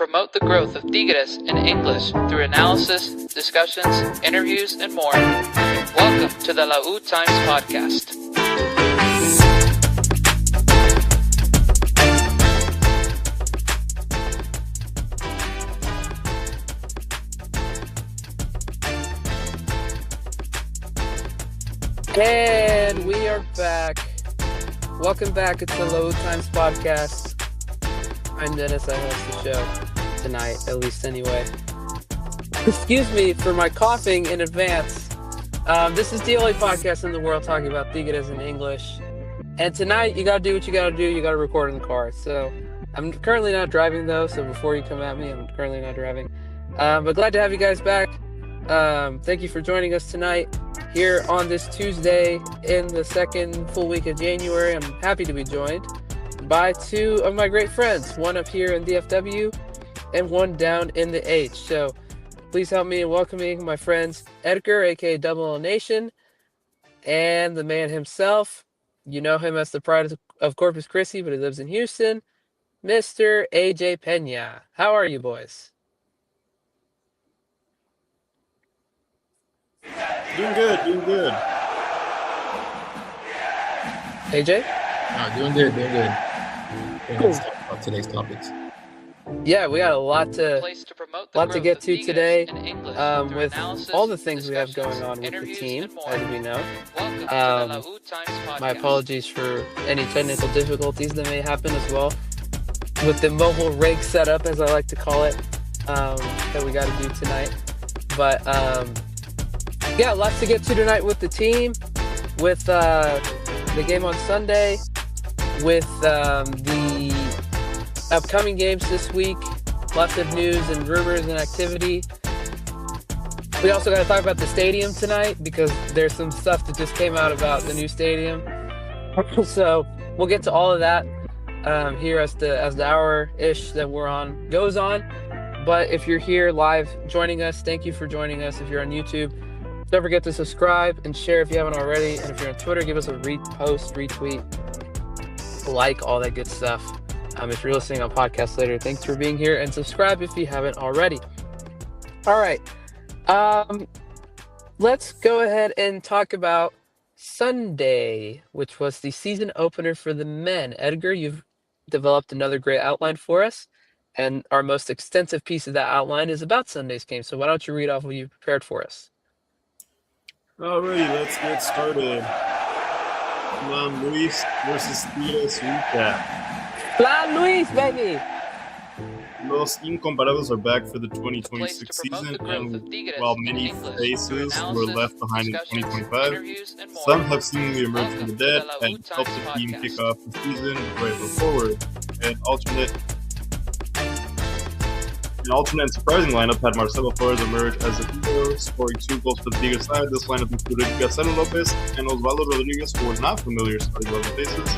promote the growth of Tigres in English through analysis, discussions, interviews, and more. Welcome to the Lautimes podcast. And we are back. Welcome back. It's the Lautimes podcast. I'm Dennis. I host the show tonight, at least anyway. Excuse me for my coughing in advance. This is the only podcast in the world talking about Tigres in English. And tonight, you gotta do what you gotta do. You gotta record in the car. So I'm currently not driving though. So before you come at me, I'm currently not driving. But glad to have you guys back. Thank you for joining us tonight here on this Tuesday in the second full week of January. I'm happy to be joined by two of my great friends, one up here in DFW and one down in the H. So please help me in welcoming my friends Edgar, aka Double L Nation, and the man himself. You know him as the pride of Corpus Christi, but he lives in Houston, Mr. AJ Pena. How are you boys? Doing good. AJ? Doing good. Cool. Let's talk about today's topics. Yeah, we got a lot to get to today with all the things we have going on with the team, as we know. My apologies for any technical difficulties that may happen as well with the mobile rig setup, as I like to call it, that we got to do tonight. But yeah, lots to get to tonight with the team, with the game on Sunday, with the upcoming games this week, lots of news and rumors and activity. We also got to talk about the stadium tonight because there's some stuff that just came out about the new stadium. So we'll get to all of that here as the hour-ish that we're on goes on. But if you're here live joining us, thank you for joining us. If you're on YouTube, don't forget to subscribe and share if you haven't already. And if you're on Twitter, give us a repost, retweet, like, all that good stuff. If you're listening on podcast later, thanks for being here, and subscribe if you haven't already. All right. Let's go ahead and talk about Sunday, which was the season opener for the men. Edgar, you've developed another great outline for us, and our most extensive piece of that outline is about Sunday's game. So why don't you read off what you prepared for us? Alrighty, let's get started. Luis versus Tigres recap. Plan Luis, baby! Los Incomparables are back for the 2026 season, and while many faces were left behind in 2025, some have seemingly emerged from the dead and helped the team kick off the season right forward. An alternate and surprising lineup had Marcelo Flores emerge as a hero, scoring 2 goals for the Tigres side. This lineup included Gacelo Lopez and Osvaldo Rodriguez, who were not familiar starting 11 faces.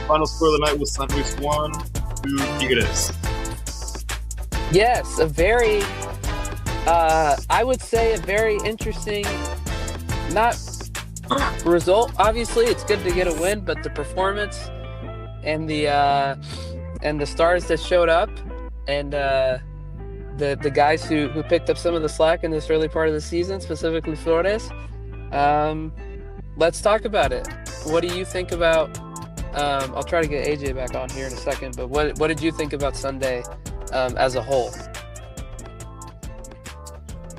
Final score of the night was San Luis 1 to Tigres. Yes, a very, I would say a very interesting, not result. Obviously, it's good to get a win, but the performance and the stars that showed up and the guys who picked up some of the slack in this early part of the season, specifically Flores. Let's talk about it. What do you think about? I'll try to get AJ back on here in a second, but what did you think about Sunday as a whole?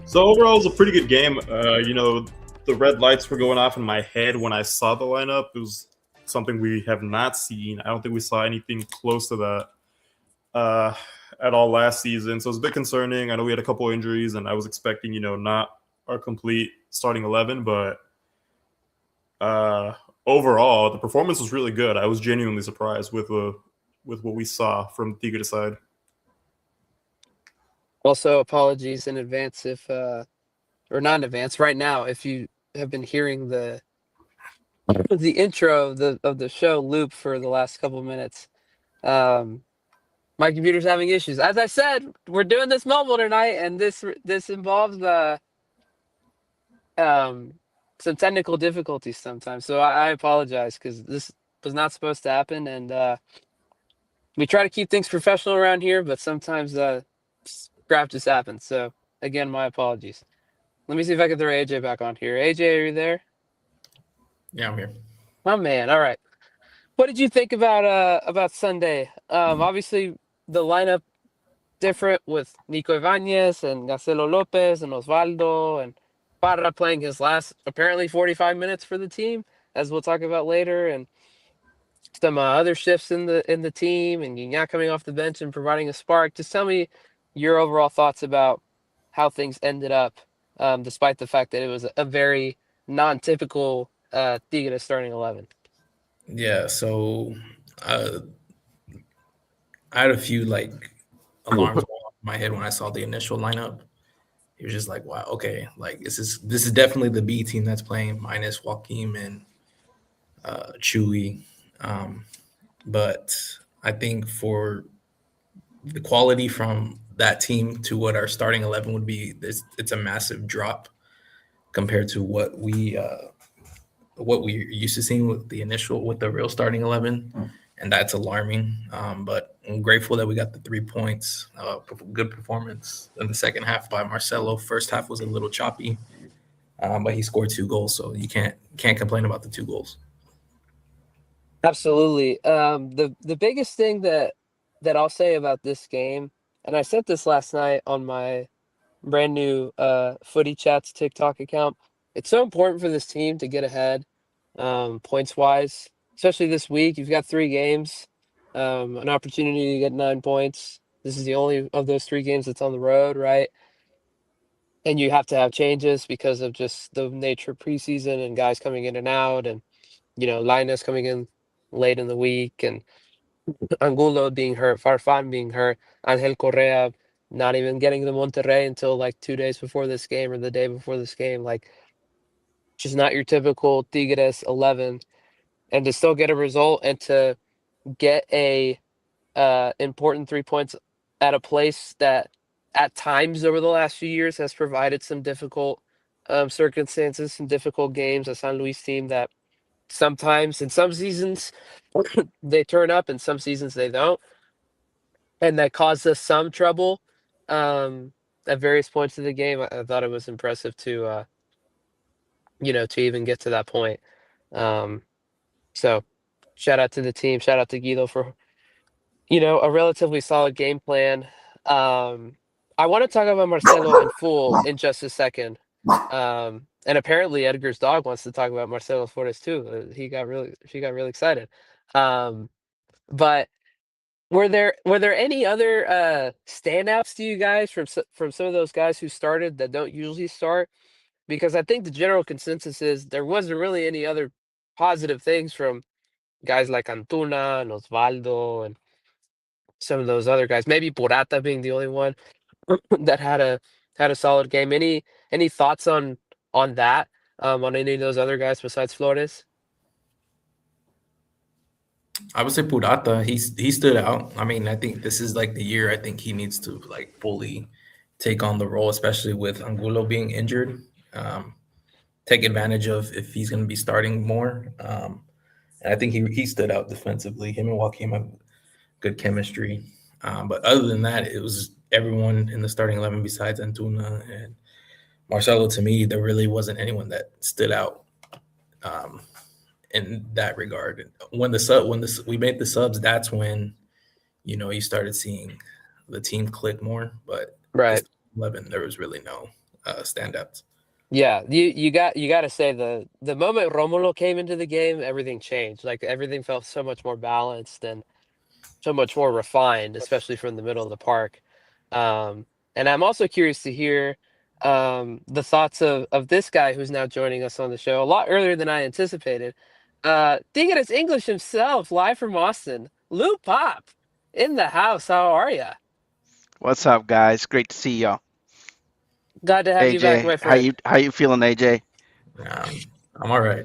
So overall, it was a pretty good game. The red lights were going off in my head when I saw the lineup. It was something we have not seen. I don't think we saw anything close to that at all last season. So it was a bit concerning. I know we had a couple injuries, and I was expecting, not our complete starting 11, but overall, the performance was really good. I was genuinely surprised with what we saw from the Tigres side. Also, apologies in advance if, or not in advance, right now, if you have been hearing the intro of the show loop for the last couple of minutes. My computer's having issues. As I said, we're doing this mobile tonight, and this involves some technical difficulties sometimes. So I apologize because this was not supposed to happen, and we try to keep things professional around here, but sometimes Scrap just happened. So again, my apologies. Let me see if I can throw AJ back on here. AJ, are you there? Yeah, I'm here. Oh man, all right. What did you think about Sunday? Obviously the lineup different with Nico Ibanez and Marcelo Lopez and Osvaldo and Parra playing his last apparently 45 minutes for the team, as we'll talk about later, and some other shifts in the team and Gignac coming off the bench and providing a spark. Just tell me your overall thoughts about how things ended up, despite the fact that it was a very non-typical Tigres starting 11. Yeah, so uh, I had a few like alarms going off in my head when I saw the initial lineup. It was just like, wow, okay, like this is definitely the B team that's playing minus Joaquim and Chewy. Um, but I think for the quality from that team to what our starting 11 would be, it's a massive drop compared to what we used to seeing with the real starting 11, and that's alarming. But I'm grateful that we got the 3 points. Good performance in the second half by Marcelo. First half was a little choppy, but he scored 2 goals, so you can't complain about the 2 goals. Absolutely. The biggest thing that I'll say about this game, and I said this last night on my brand new Footy Chats TikTok account. It's so important for this team to get ahead, points wise, especially this week. You've got 3 games, an opportunity to get 9 points. This is the only of those 3 games that's on the road, right? And you have to have changes because of just the nature of preseason and guys coming in and out, and Linus coming in late in the week, and Angulo being hurt, Farfan being hurt, Angel Correa not even getting to Monterrey until like 2 days before this game or the day before this game. Like, just not your typical Tigres 11. And to still get a result and to get a important 3 points at a place that at times over the last few years has provided some difficult circumstances, some difficult games, a San Luis team that sometimes in some seasons they turn up and some seasons they don't, and that caused us some trouble at various points of the game. I thought it was impressive to even get to that point. Um, so shout out to the team, shout out to Guido for a relatively solid game plan. I want to talk about Marcelo in full in just a second. And apparently Edgar's dog wants to talk about Marcelo Flores too. She got really excited. Um, but were there any other standouts to you guys from some of those guys who started that don't usually start? Because I think the general consensus is there wasn't really any other positive things from guys like Antuna and Osvaldo and some of those other guys. Maybe Purata being the only one that had a solid game. Any thoughts on that? On any of those other guys besides Flores? I would say Purata. He stood out. I mean, I think this is like the year I think he needs to like fully take on the role, especially with Angulo being injured. Take advantage of if he's going to be starting more. And I think he stood out defensively. Him and Joaquim have good chemistry. But other than that, it was everyone in the starting 11 besides Antuna and Marcelo. To me, there really wasn't anyone that stood out in that regard. When we made the subs, that's when you started seeing the team click more. But Right. this 11, there was really no standouts. Yeah, you got to say the moment Romulo came into the game, everything changed. Like everything felt so much more balanced and so much more refined, especially from the middle of the park. And I'm also curious to hear the thoughts of this guy who's now joining us on the show a lot earlier than I anticipated. Tigres English himself, live from Austin. Lou Pop in the house. How are you? What's up, guys? Great to see y'all. Glad to have you back, AJ, my how friend. you feeling, AJ? I'm all right.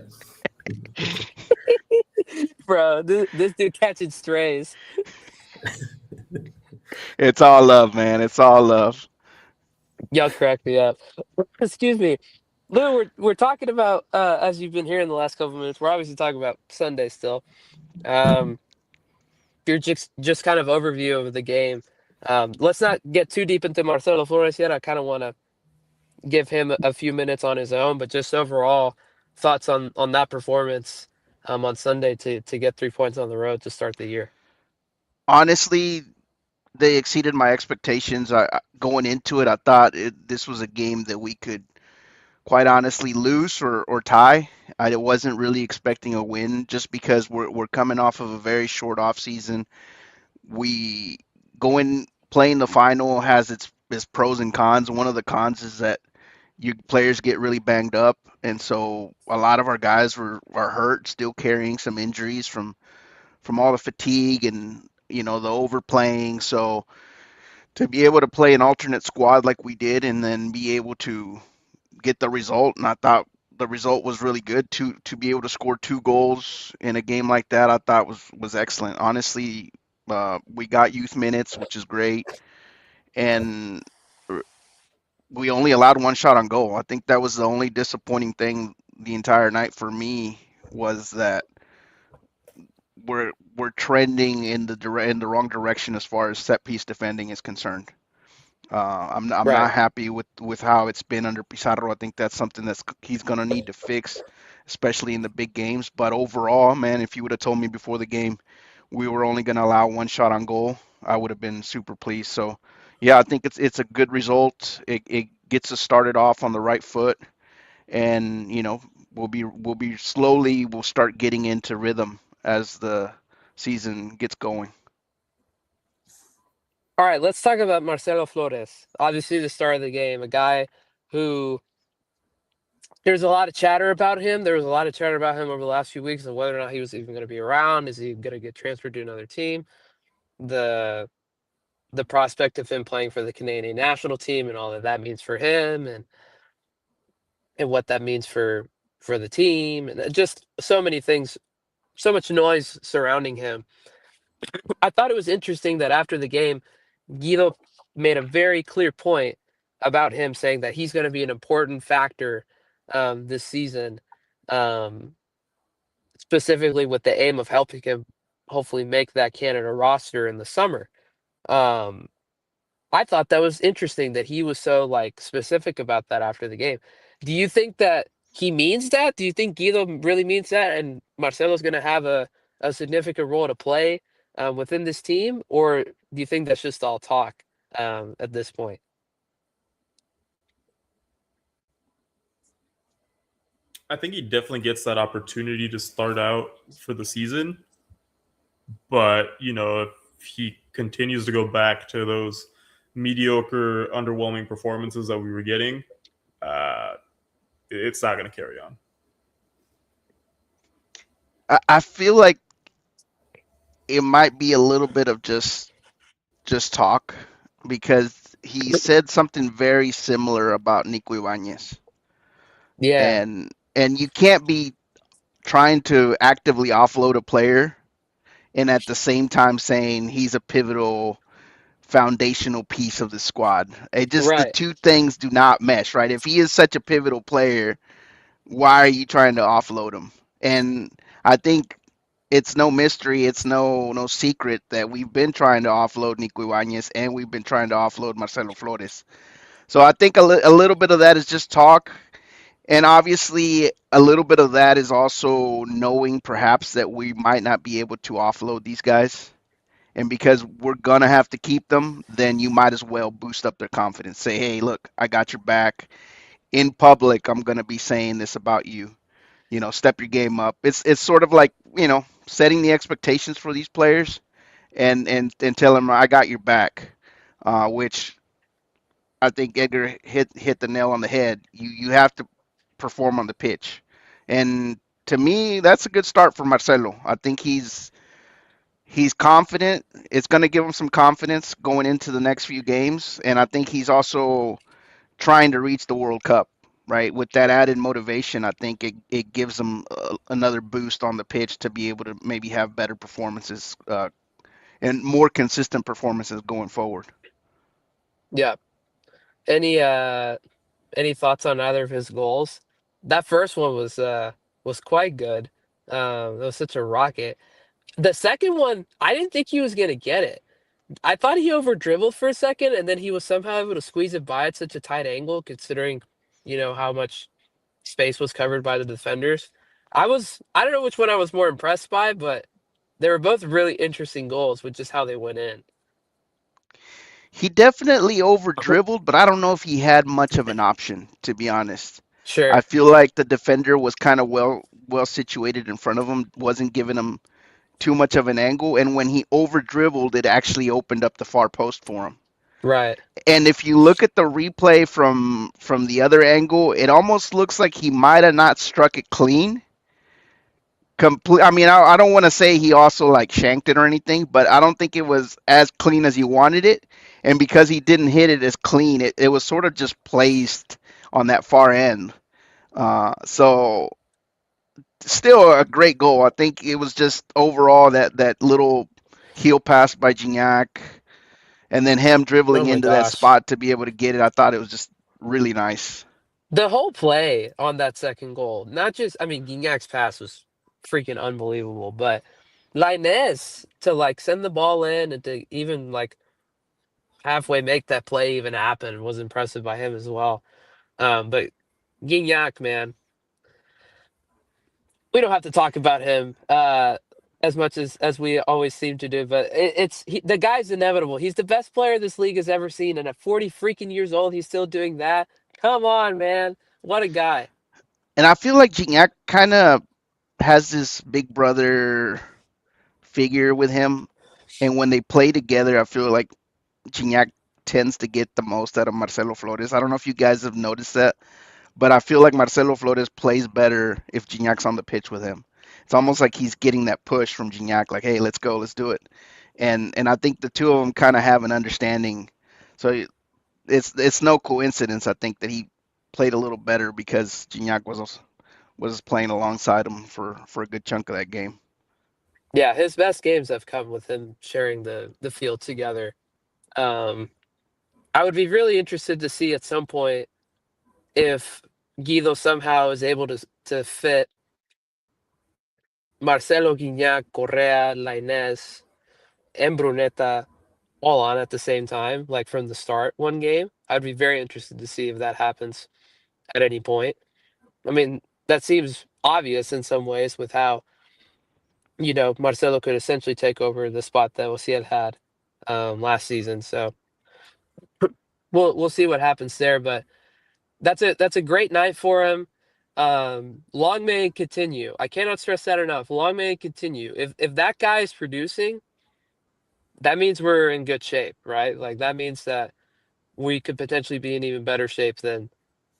Bro, this dude catching strays. It's all love, man. It's all love. Y'all crack me up. Excuse me. Lou, we're talking about as you've been here in the last couple minutes, we're obviously talking about Sunday still. Your just kind of overview of the game. Let's not get too deep into Marcelo Flores yet. I kind of want to give him a few minutes on his own, but just overall thoughts on that performance on Sunday to get 3 points on the road to start the year. Honestly, they exceeded my expectations. Going into it, I thought this was a game that we could quite honestly lose or tie. I wasn't really expecting a win just because we're coming off of a very short off season. We going playing the final has its pros and cons. One of the cons is that you players get really banged up, and so a lot of our guys are hurt, still carrying some injuries from all the fatigue and the overplaying. So to be able to play an alternate squad like we did, and then be able to get the result, and I thought the result was really good to be able to score 2 goals in a game like that. I thought was excellent. Honestly, we got youth minutes, which is great, and we only allowed one shot on goal. I think that was the only disappointing thing the entire night for me, was that we're trending in the wrong direction as far as set piece defending is concerned. I'm Right. not happy with how it's been under Pizarro. I think that's something he's gonna need to fix, especially in the big games. But overall, man, if you would have told me before the game we were only gonna allow one shot on goal, I would have been super pleased. So, yeah, I think it's a good result. It gets us started off on the right foot, and we'll start getting into rhythm as the season gets going. All right, let's talk about Marcelo Flores. Obviously, the star of the game, a guy who there's a lot of chatter about him. There was a lot of chatter about him over the last few weeks of whether or not he was even going to be around. Is he going to get transferred to another team? The the prospect of him playing for the Canadian national team and all that that means for him, and what that means for the team, and just so many things, so much noise surrounding him. I thought it was interesting that after the game, Guido made a very clear point about him, saying that he's going to be an important factor this season, um, specifically with the aim of helping him hopefully make that Canada roster in the summer. Um, I thought that was interesting that he was so like specific about that after the game. Do you think that he means that? Do you think Guido really means that, and Marcelo's going to have a significant role to play within this team, or do you think that's just all talk at this point? I think he definitely gets that opportunity to start out for the season. But, if he continues to go back to those mediocre, underwhelming performances that we were getting, it's not going to carry on. I feel like it might be a little bit of just talk, because he said something very similar about Nico Ibanez, Yeah, and you can't be trying to actively offload a player and at the same time saying he's a pivotal foundational piece of the squad. The right. two things do not mesh, right? If he is such a pivotal player, why are you trying to offload him? And I think it's no mystery, it's no secret that we've been trying to offload Nico Ibanez, and we've been trying to offload Marcelo Flores. So I think a little bit of that is just talk, and obviously a little bit of that is also knowing perhaps that we might not be able to offload these guys. And because we're gonna have to keep them, then you might as well boost up their confidence. Say, hey, look, I got your back. In public, I'm gonna be saying this about you. Step your game up. It's sort of like, setting the expectations for these players, and tell them I got your back, which I think Edgar hit the nail on the head. You have to perform on the pitch, and to me, that's a good start for Marcelo. I think he's confident. It's going to give him some confidence going into the next few games, and I think he's also trying to reach the World Cup, right? With that added motivation, I think it gives him another boost on the pitch to be able to maybe have better performances, and more consistent performances going forward. Yeah. Any any thoughts on either of his goals? That first one was quite good. It was such a rocket. The second one, I didn't think he was gonna get it. I thought he over dribbled for a second, and then he was somehow able to squeeze it by at such a tight angle, considering, how much space was covered by the defenders. I don't know which one I was more impressed by, but they were both really interesting goals with just how they went in. He definitely over dribbled, but I don't know if he had much of an option, to be honest. I Sure. feel like the defender was kind of well situated in front of him, wasn't giving him too much of an angle, and when he over dribbled, it actually opened up the far post for him. Right. And if you look at the replay from the other angle, it almost looks like he might have not struck it clean. I mean, I don't want to say he also like shanked it or anything, but I don't think it was as clean as he wanted it. And because he didn't hit it as clean, it was sort of just placed on that far end. So still a great goal. I think it was just overall that little heel pass by Gignac and then him Oh dribbling my into that gosh. spot to be able to get it. I thought it was just really nice. The whole play on that second goal, not just, I mean, Guignac's pass was freaking unbelievable, but Lainez to like send the ball in and to even like halfway make that play even happen was impressive by him as well. But Gignac, man, we don't have to talk about him as much as we always seem to do, but the guy's inevitable. He's the best player this league has ever seen, and at 40 freaking years old, he's still doing that. Come on, man. What a guy. And I feel like Gignac kind of has this big brother figure with him. And when they play together, I feel like Gignac tends to get the most out of Marcelo Flores. I don't know if you guys have noticed that, but I feel like Marcelo Flores plays better if Gignac's on the pitch with him. It's almost like he's getting that push from Gignac, like, hey, let's go, let's do it. And I think the two of them kind of have an understanding. So it's no coincidence, I think, that he played a little better because Gignac was playing alongside him for a good chunk of that game. Yeah, his best games have come with him sharing the field together. Um, I would be really interested to see at some point if Guido somehow is able to fit Marcelo Guignac, Correa, Lainez, and Bruneta all on at the same time, like from the start one game. I'd be very interested to see if that happens at any point. I mean, that seems obvious in some ways with how, Marcelo could essentially take over the spot that Osiel had last season. So we'll see what happens there, but that's a great night for him. Long may it continue. I cannot stress that enough. Long may it continue. If that guy is producing, that means we're in good shape, right? Like that means that we could potentially be in even better shape than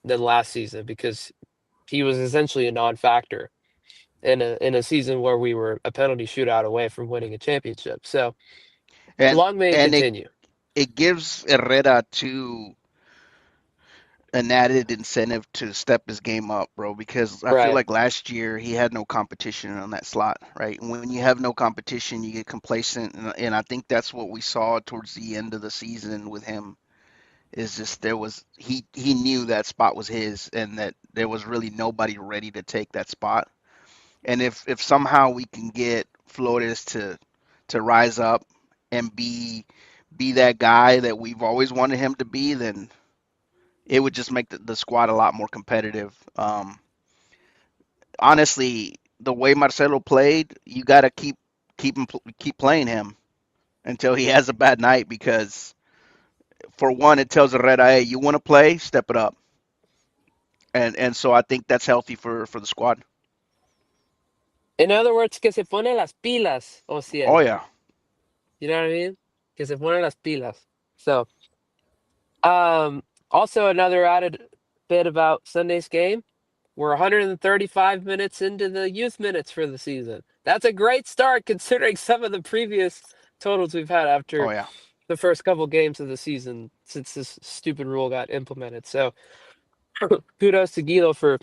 last season because he was essentially a non-factor in a season where we were a penalty shootout away from winning a championship. So And long may it and continue. it gives Herrera an added incentive to step his game up, bro, because I feel Right. like last year he had no competition on that slot, right? And when you have no competition, you get complacent, and I think that's what we saw towards the end of the season with him. Is just he knew that spot was his, and that there was really nobody ready to take that spot. And if somehow we can get Flores to rise up and be that guy that we've always wanted him to be, then it would just make the squad a lot more competitive. Honestly, the way Marcelo played, you got to keep playing him until he has a bad night because for one, it tells Herrera, hey, you want to play, step it up, and so I think that's healthy for the squad. In other words, que se pone las pilas, Oh Ociel. yeah, You know what I mean? Que se pone las pilas. So, also another added bit about Sunday's game. We're 135 minutes into the youth minutes for the season. That's a great start considering some of the previous totals we've had oh after yeah. the first couple games of the season since this stupid rule got implemented. So, kudos to Guido for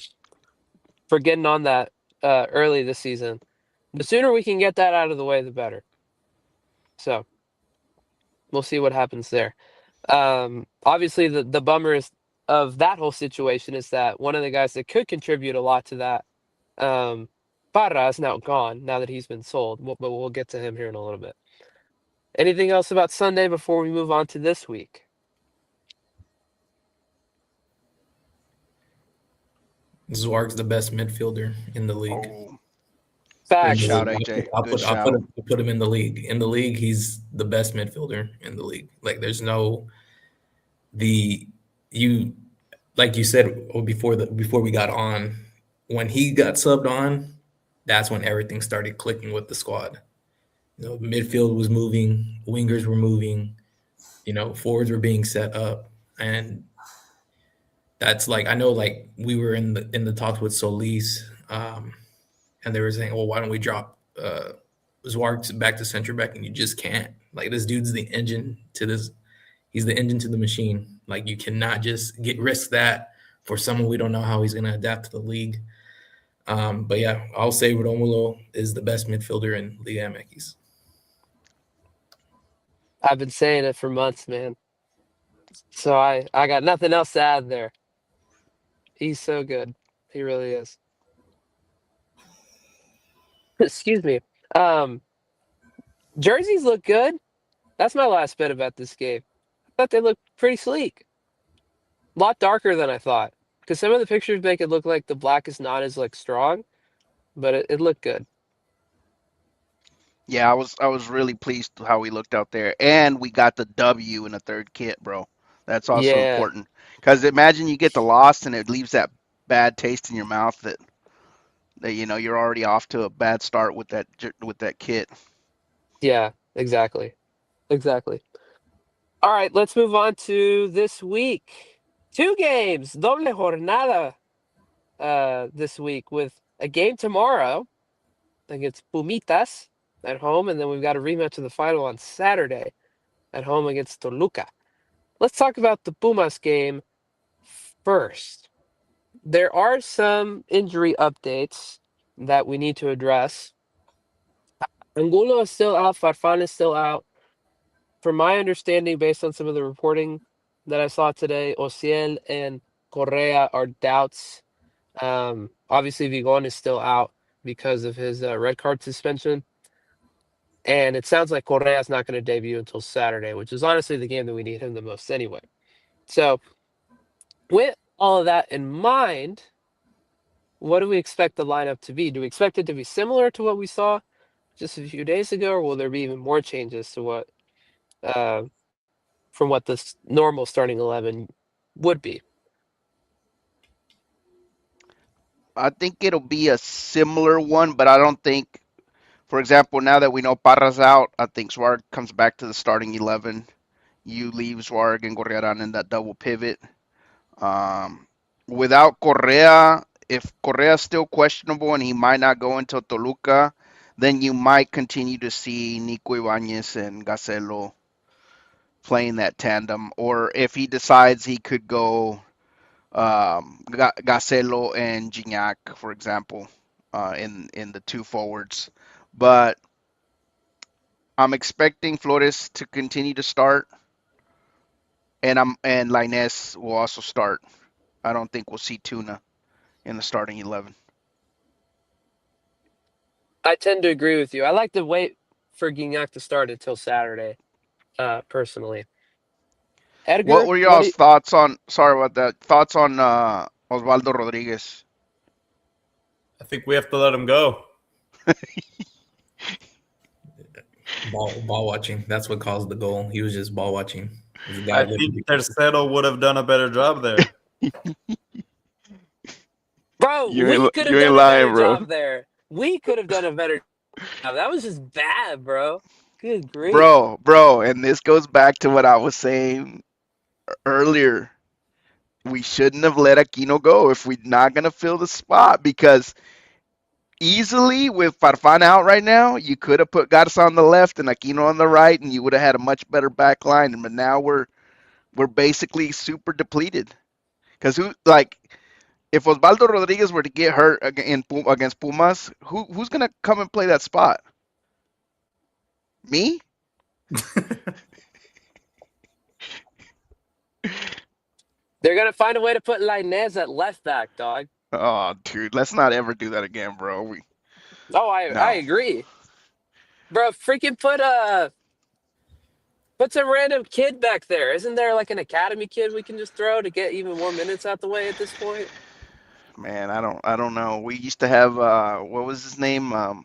getting on that early this season. The sooner we can get that out of the way, the better. So, we'll see what happens there. Obviously, the bummer of that whole situation is that one of the guys that could contribute a lot to that, Parra, is now gone now that he's been sold. But we'll get to him here in a little bit. Anything else about Sunday before we move on to this week? Zwark's the best midfielder in the league. Oh, good Facts. shout, AJ. Good shout. I'll put him in the league. In the league, he's the best midfielder in the league. Like there's no like you said before we got on, when he got subbed on, that's when everything started clicking with the squad. You know, midfield was moving, wingers were moving, you know, forwards were being set up, and that's like I know like we were in the talks with Solis, and they were saying, well, why don't we drop Zwark back to center back, and you just can't. Like this dude's the engine to this. He's the engine to the machine. Like you cannot just risk that for someone we don't know how he's going to adapt to the league. But yeah, I'll say Romulo is the best midfielder in Liga MX. I've been saying it for months, man. So I got nothing else to add there. He's so good. He really is. Excuse me. Jerseys look good. That's my last bit about this game. I thought they looked pretty sleek. A lot darker than I thought. Because some of the pictures make it look like the black is not as like strong, but it looked good. Yeah, I was really pleased how we looked out there, and we got the W in the third kit, bro. That's also Yeah. important because imagine you get the loss and it leaves that bad taste in your mouth that you know you're already off to a bad start with that kit. Yeah, exactly. All right, let's move on to this week. 2 games, doble jornada this week with a game tomorrow against Pumitas at home, and then we've got a rematch of the final on Saturday at home against Toluca. Let's talk about the Pumas game first. There are some injury updates that we need to address. Angulo is still out, Farfan is still out. From my understanding, based on some of the reporting that I saw today, Ociel and Correa are doubts. Obviously, Vigon is still out because of his red card suspension. And it sounds like Correa is not going to debut until Saturday, which is honestly the game that we need him the most anyway. So, with all of that in mind, what do we expect the lineup to be? Do we expect it to be similar to what we saw just a few days ago, or will there be even more changes to what from what this normal starting 11 would be? I think it'll be a similar one, but I don't think, for example, now that we know Parra's out, I think Suarez comes back to the starting 11. You leave Suarez and Correa in that double pivot. Without Correa, if Correa is still questionable and he might not go until Toluca, then you might continue to see Nico Ibanez and Gacelo playing that tandem. Or if he decides he could go Gacelo and Gignac, for example, in the two forwards. But I'm expecting Flores to continue to start, and Lainez will also start. I don't think we'll see Tuna in the starting 11. I tend to agree with you. I like to wait for Gignac to start until Saturday, personally. Edgar, What were y'all's thoughts on? Sorry about that. Thoughts on Osvaldo Rodriguez? I think we have to let him go. Ball watching. That's what caused the goal. He was just ball watching. I think Tercero would have done a better job there. Bro, we could have done a better job there. We could have done a better job. That was just bad, bro. Good grief. Bro, and this goes back to what I was saying earlier. We shouldn't have let Aquino go if we're not going to fill the spot, because easily with Farfan out right now, you could have put Garza on the left and Aquino on the right, and you would have had a much better back line. But now we're basically super depleted. Because if Osvaldo Rodriguez were to get hurt against Pumas, who's going to come and play that spot? Me? They're going to find a way to put Lainez at left back, dog. Oh, dude, let's not ever do that again, bro. I agree. Bro, freaking put Put some random kid back there. Isn't there like an academy kid we can just throw to get even more minutes out the way at this point? Man, I don't know. We used to have what was his name? I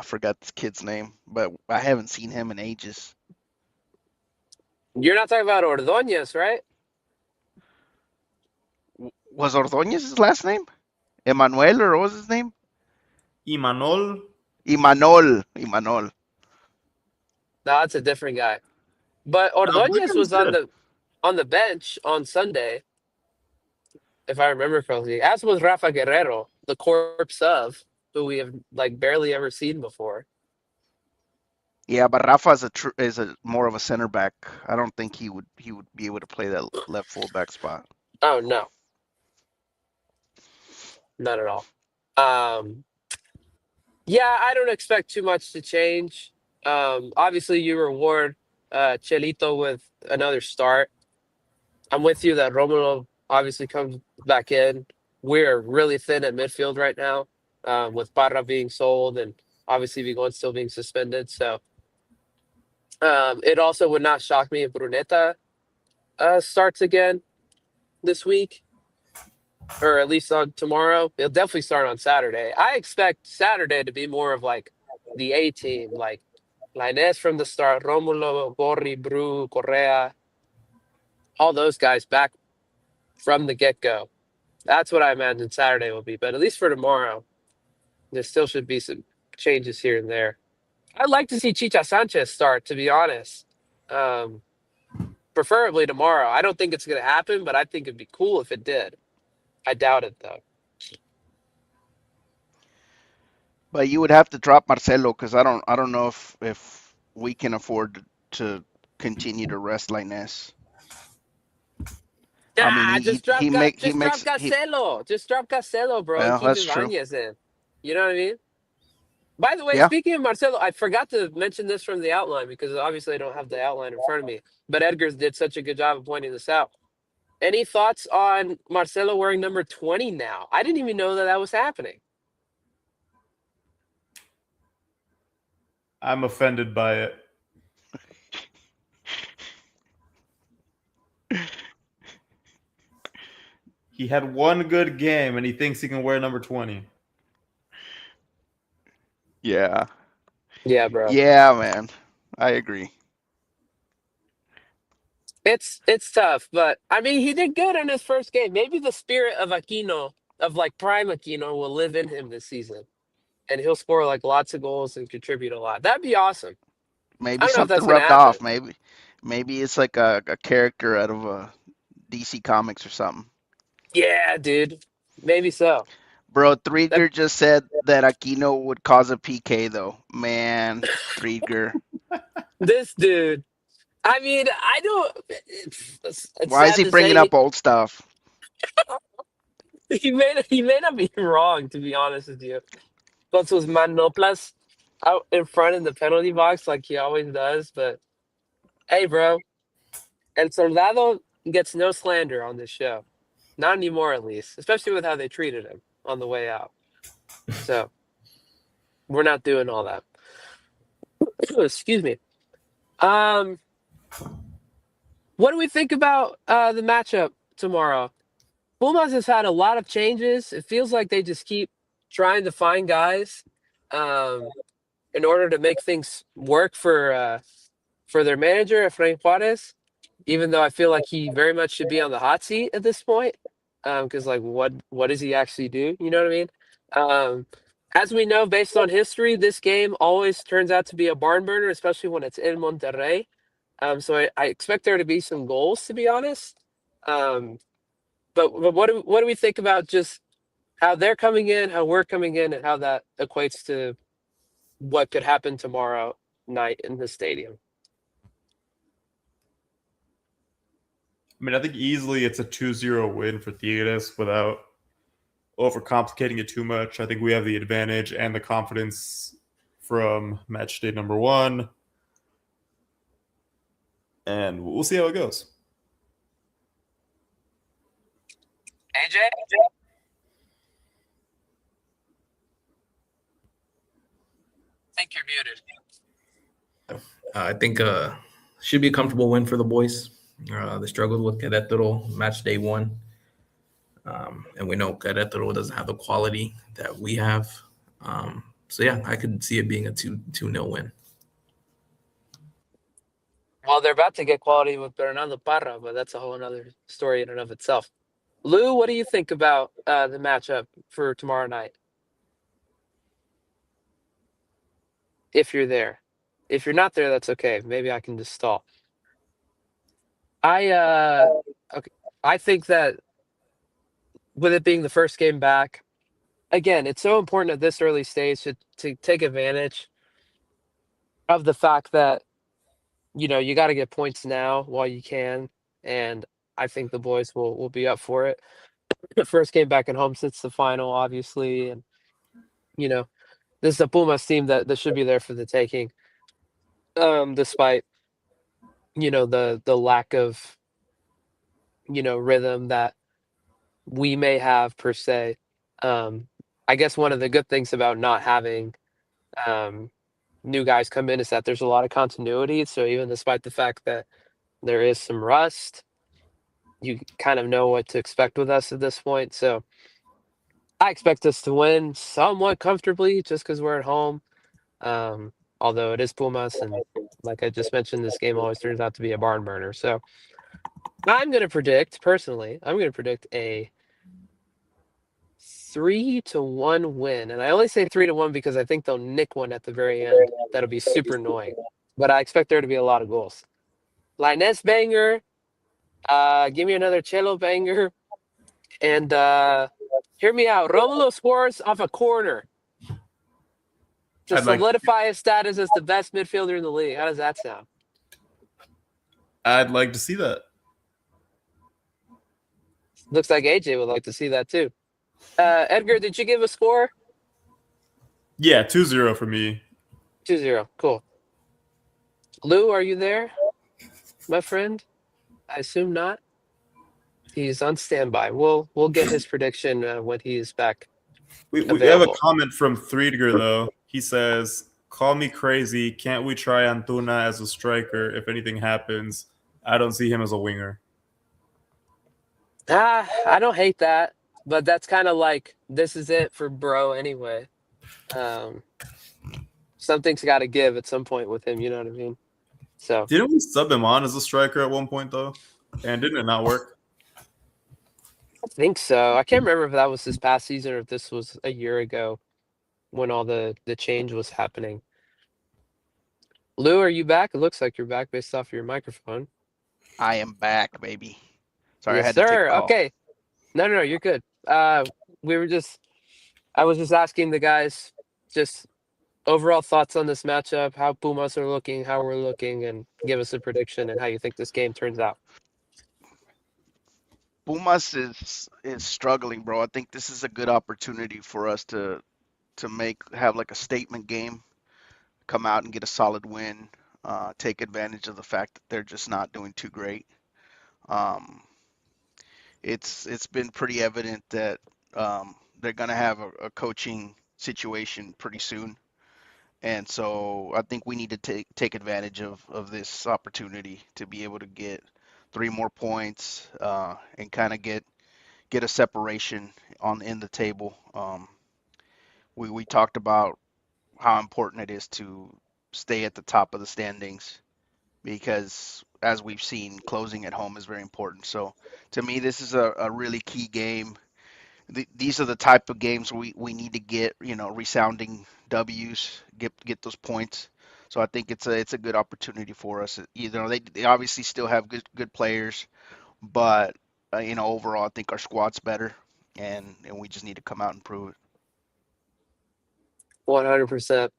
forgot this kid's name, but I haven't seen him in ages. You're not talking about Ordóñez, right? Was Ordóñez his last name? Emmanuel, or what was his name? Imanol. Imanol. No, that's a different guy. But Ordóñez Blickham's was on good. the bench on Sunday, if I remember correctly. As was Rafa Guerrero, the corpse of who we have like barely ever seen before. Yeah, but Rafa is a more of a center back. I don't think he would be able to play that left fullback spot. Oh no, not at all. Um, yeah, I don't expect too much to change. Obviously, you reward Chelito with another start. I'm with you that Romulo obviously comes back in. We're really thin at midfield right now, with Parra being sold and obviously Vigon still being suspended. So it also would not shock me if Bruneta starts again this week, or at least on tomorrow. He'll definitely start on Saturday. I expect Saturday to be more of like the A team, like Lainez from the start, Romulo, Borri, Bru, Correa, all those guys back from the get go. That's what I imagine Saturday will be. But at least for tomorrow, there still should be some changes here and there. I'd like to see Chicha Sanchez start, to be honest. Um, Preferably tomorrow. I don't think it's going to happen, but I think it'd be cool if it did. I doubt it, though. But you would have to drop Marcelo because I don't know if we can afford to continue to rest like this. I mean, Nah, he just drop makes he. Cancelo. Just drop Cancelo, bro, and Well, keep that's true. Ibanez in. You know what I mean? By the way, Yeah. speaking of Marcelo, I forgot to mention this from the outline because obviously I don't have the outline in front of me. But Edgar's did such a good job of pointing this out. Any thoughts on Marcelo wearing number 20 now? I didn't even know that was happening. I'm offended by it. He had one good game, and he thinks he can wear number 20. Yeah. Yeah, bro. Yeah, man. I agree. It's tough, but I mean, he did good in his first game. Maybe the spirit of Aquino, of like prime Aquino, will live in him this season, and he'll score like lots of goals and contribute a lot. That'd be awesome. I Maybe don't know if something that's gonna rubbed happen. off. Maybe it's like a character out of a DC Comics or something. Yeah, dude. Maybe so. Bro, That Threedger just said that Aquino would cause a PK though. Man, Threedger. this dude. I mean, I don't. It's Why is sad he to bringing say up old stuff? he may not be wrong. To be honest with you, plus was Manoplas out in front in the penalty box like he always does. But hey, bro, El Soldado gets no slander on this show. Not anymore, at least. Especially with how they treated him on the way out. So we're not doing all that. Excuse me. Um, what do we think about the matchup tomorrow? Pumas has had a lot of changes. It feels like they just keep trying to find guys um, in order to make things work for their manager, Efrain Juarez. Even though I feel like he very much should be on the hot seat at this point, because like what does he actually do? You know what I mean? Um, as we know, based on history, this game always turns out to be a barn burner, especially when it's in Monterrey. So I expect there to be some goals, to be honest. Um, but what do we think about just how they're coming in, how we're coming in, and how that equates to what could happen tomorrow night in the stadium? I mean, I think easily it's a 2-0 win for Tigres without overcomplicating it too much. I think we have the advantage and the confidence from match day number 1. And we'll see how it goes. AJ? I think you're muted. I think should be a comfortable win for the boys. They struggled with Querétaro match day 1. And we know Querétaro doesn't have the quality that we have. So yeah, I could see it being a 2-0 win. Well, they're about to get quality with Bernardo Parra, but that's a whole other story in and of itself. Lou, what do you think about the matchup for tomorrow night? If you're there. If you're not there, that's okay. Maybe I can just stall. I think that with it being the first game back, again, it's so important at this early stage to take advantage of the fact that, you got to get points now while you can. And I think the boys will be up for it. First game back at home since the final, obviously. And, this is a Pumas team that should be there for the taking, despite, the lack of, rhythm that we may have per se. I guess one of the good things about not having new guys come in is that there's a lot of continuity. So even despite the fact that there is some rust, you kind of know what to expect with us at this point. So I expect us to win somewhat comfortably just because we're at home. Although it is Pumas, and like I just mentioned, this game always turns out to be a barn burner. So I'm going to predict, personally, a 3-1 win. And I only say 3-1 because I think they'll nick one at the very end. That'll be super annoying. But I expect there to be a lot of goals. Linus banger. Give me another cello banger. And hear me out. Romulo scores off a corner to solidify his status as the best midfielder in the league. How does that sound? I'd like to see that. Looks like AJ would like to see that too. Edgar, did you give a score? Yeah, 2-0 for me. 2-0. Cool. Lou, are you there, my friend? I assume not. He's on standby. We'll get his prediction when he's back. We have a comment from Threedger, though. He says, "Call me crazy. Can't we try Antuna as a striker if anything happens? I don't see him as a winger." I don't hate that, but that's kind of like, this is it for bro anyway. Something's got to give at some point with him, you know what I mean? So didn't we sub him on as a striker at one point, though? And didn't it not work? I think so. I can't remember if that was this past season or if this was a year ago when all the change was happening. Lou, are you back? It looks like you're back based off your microphone. I am back, baby. Sorry, Yes, I had to take a call. Okay. No, you're good. I was just asking the guys just overall thoughts on this matchup, how Pumas are looking, how we're looking, and give us a prediction and how you think this game turns out. Pumas is struggling, bro. I think this is a good opportunity for us to have like a statement game, come out and get a solid win, take advantage of the fact that they're just not doing too great. It's been pretty evident that they're gonna have a coaching situation pretty soon, and so I think we need to take advantage of this opportunity to be able to get 3 more points and kind of get a separation in the table. We talked about how important it is to stay at the top of the standings because, as we've seen, closing at home is very important. So to me, this is a really key game. These are the type of games we need to get, resounding W's, get those points. So I think it's a good opportunity for us. They obviously still have good players, but overall I think our squad's better, and we just need to come out and prove it. 100%.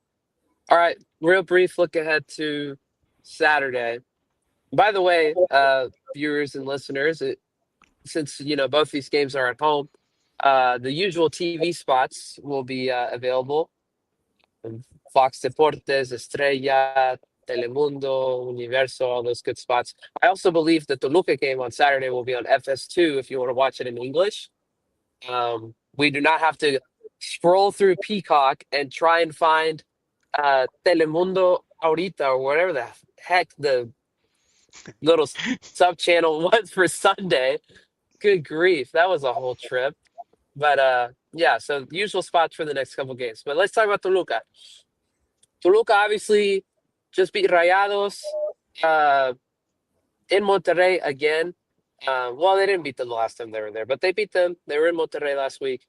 All right, real brief look ahead to Saturday. By the way, viewers and listeners, since both these games are at home, the usual TV spots will be available. Fox Deportes, Estrella, Telemundo, Universo, all those good spots. I also believe the Toluca game on Saturday will be on FS2 if you want to watch it in English. We do not have to scroll through Peacock and try and find Telemundo Ahorita or whatever the heck the little sub channel was for Sunday. Good grief, that was a whole trip. But yeah, so usual spots for the next couple games. But let's talk about Toluca. Toluca obviously just beat Rayados in Monterrey again. Well, they didn't beat them the last time they were there, but they beat them. They were in Monterrey last week.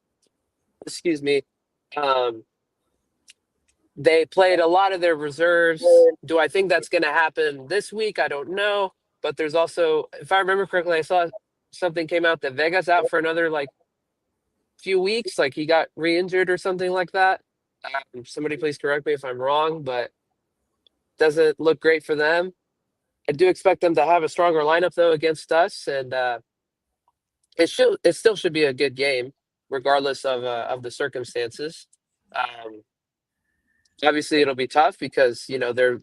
Excuse me. They played a lot of their reserves. Do I think that's going to happen this week? I don't know. But there's also, if I remember correctly, I saw something came out that Vega's out for another like few weeks. Like he got re-injured or something like that. Somebody please correct me if I'm wrong, but doesn't look great for them. I do expect them to have a stronger lineup though against us, and it still should be a good game regardless of the circumstances. Obviously, it'll be tough because they're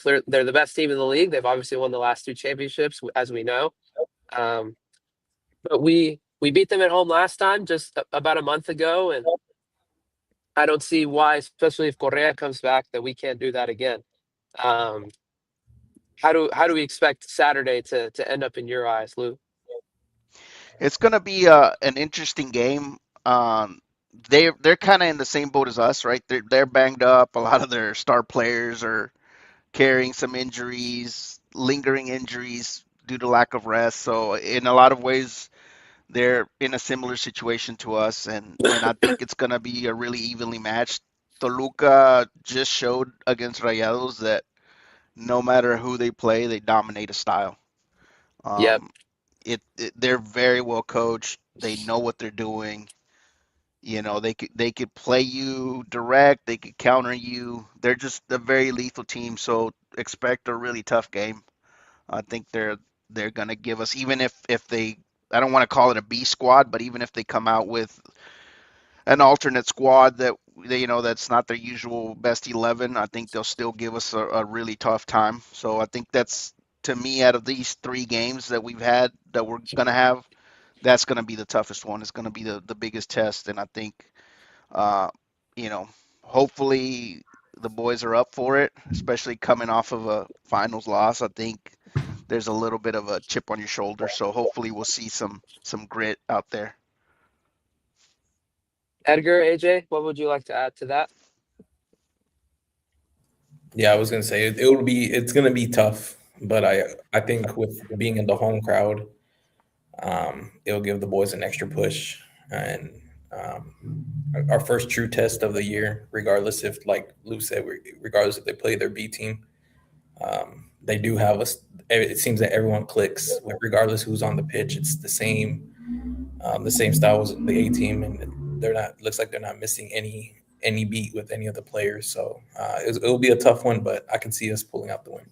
the best team in the league. They've obviously won the last 2 championships, as we know. But we beat them at home last time, just about a month ago, and I don't see why, especially if Correa comes back, that we can't do that again. How do we expect Saturday to end up in your eyes, Lou? It's going to be an interesting game. They're kind of in the same boat as us, right? They're banged up. A lot of their star players are carrying some injuries, lingering injuries due to lack of rest. So in a lot of ways, they're in a similar situation to us, and I think it's going to be a really evenly matched. Toluca just showed against Rayados that no matter who they play, they dominate a style. Yep. They're very well coached. They know what they're doing. They could play you direct. They could counter you. They're just a very lethal team. So expect a really tough game. I think they're gonna give us, even if they, I don't want to call it a B squad, but even if they come out with an alternate squad that that's not their usual best 11, I think they'll still give us a really tough time. So I think that's, to me, out of these 3 games that we've had that we're gonna have, that's gonna be the toughest one. It's gonna be the biggest test, and I think hopefully the boys are up for it, especially coming off of a finals loss. I think there's a little bit of a chip on your shoulder, so hopefully we'll see some grit out there. Edgar, AJ, what would you like to add to that? Yeah, I was gonna say it's gonna be tough, but I think with being in the home crowd, it'll give the boys an extra push, and our first true test of the year, regardless if, like Lou said, regardless if they play their B team, they do have us. It seems that everyone clicks, regardless who's on the pitch. It's the same style as the A team, and looks like they're not missing any beat with any of the players. So it'll be a tough one, but I can see us pulling out the win.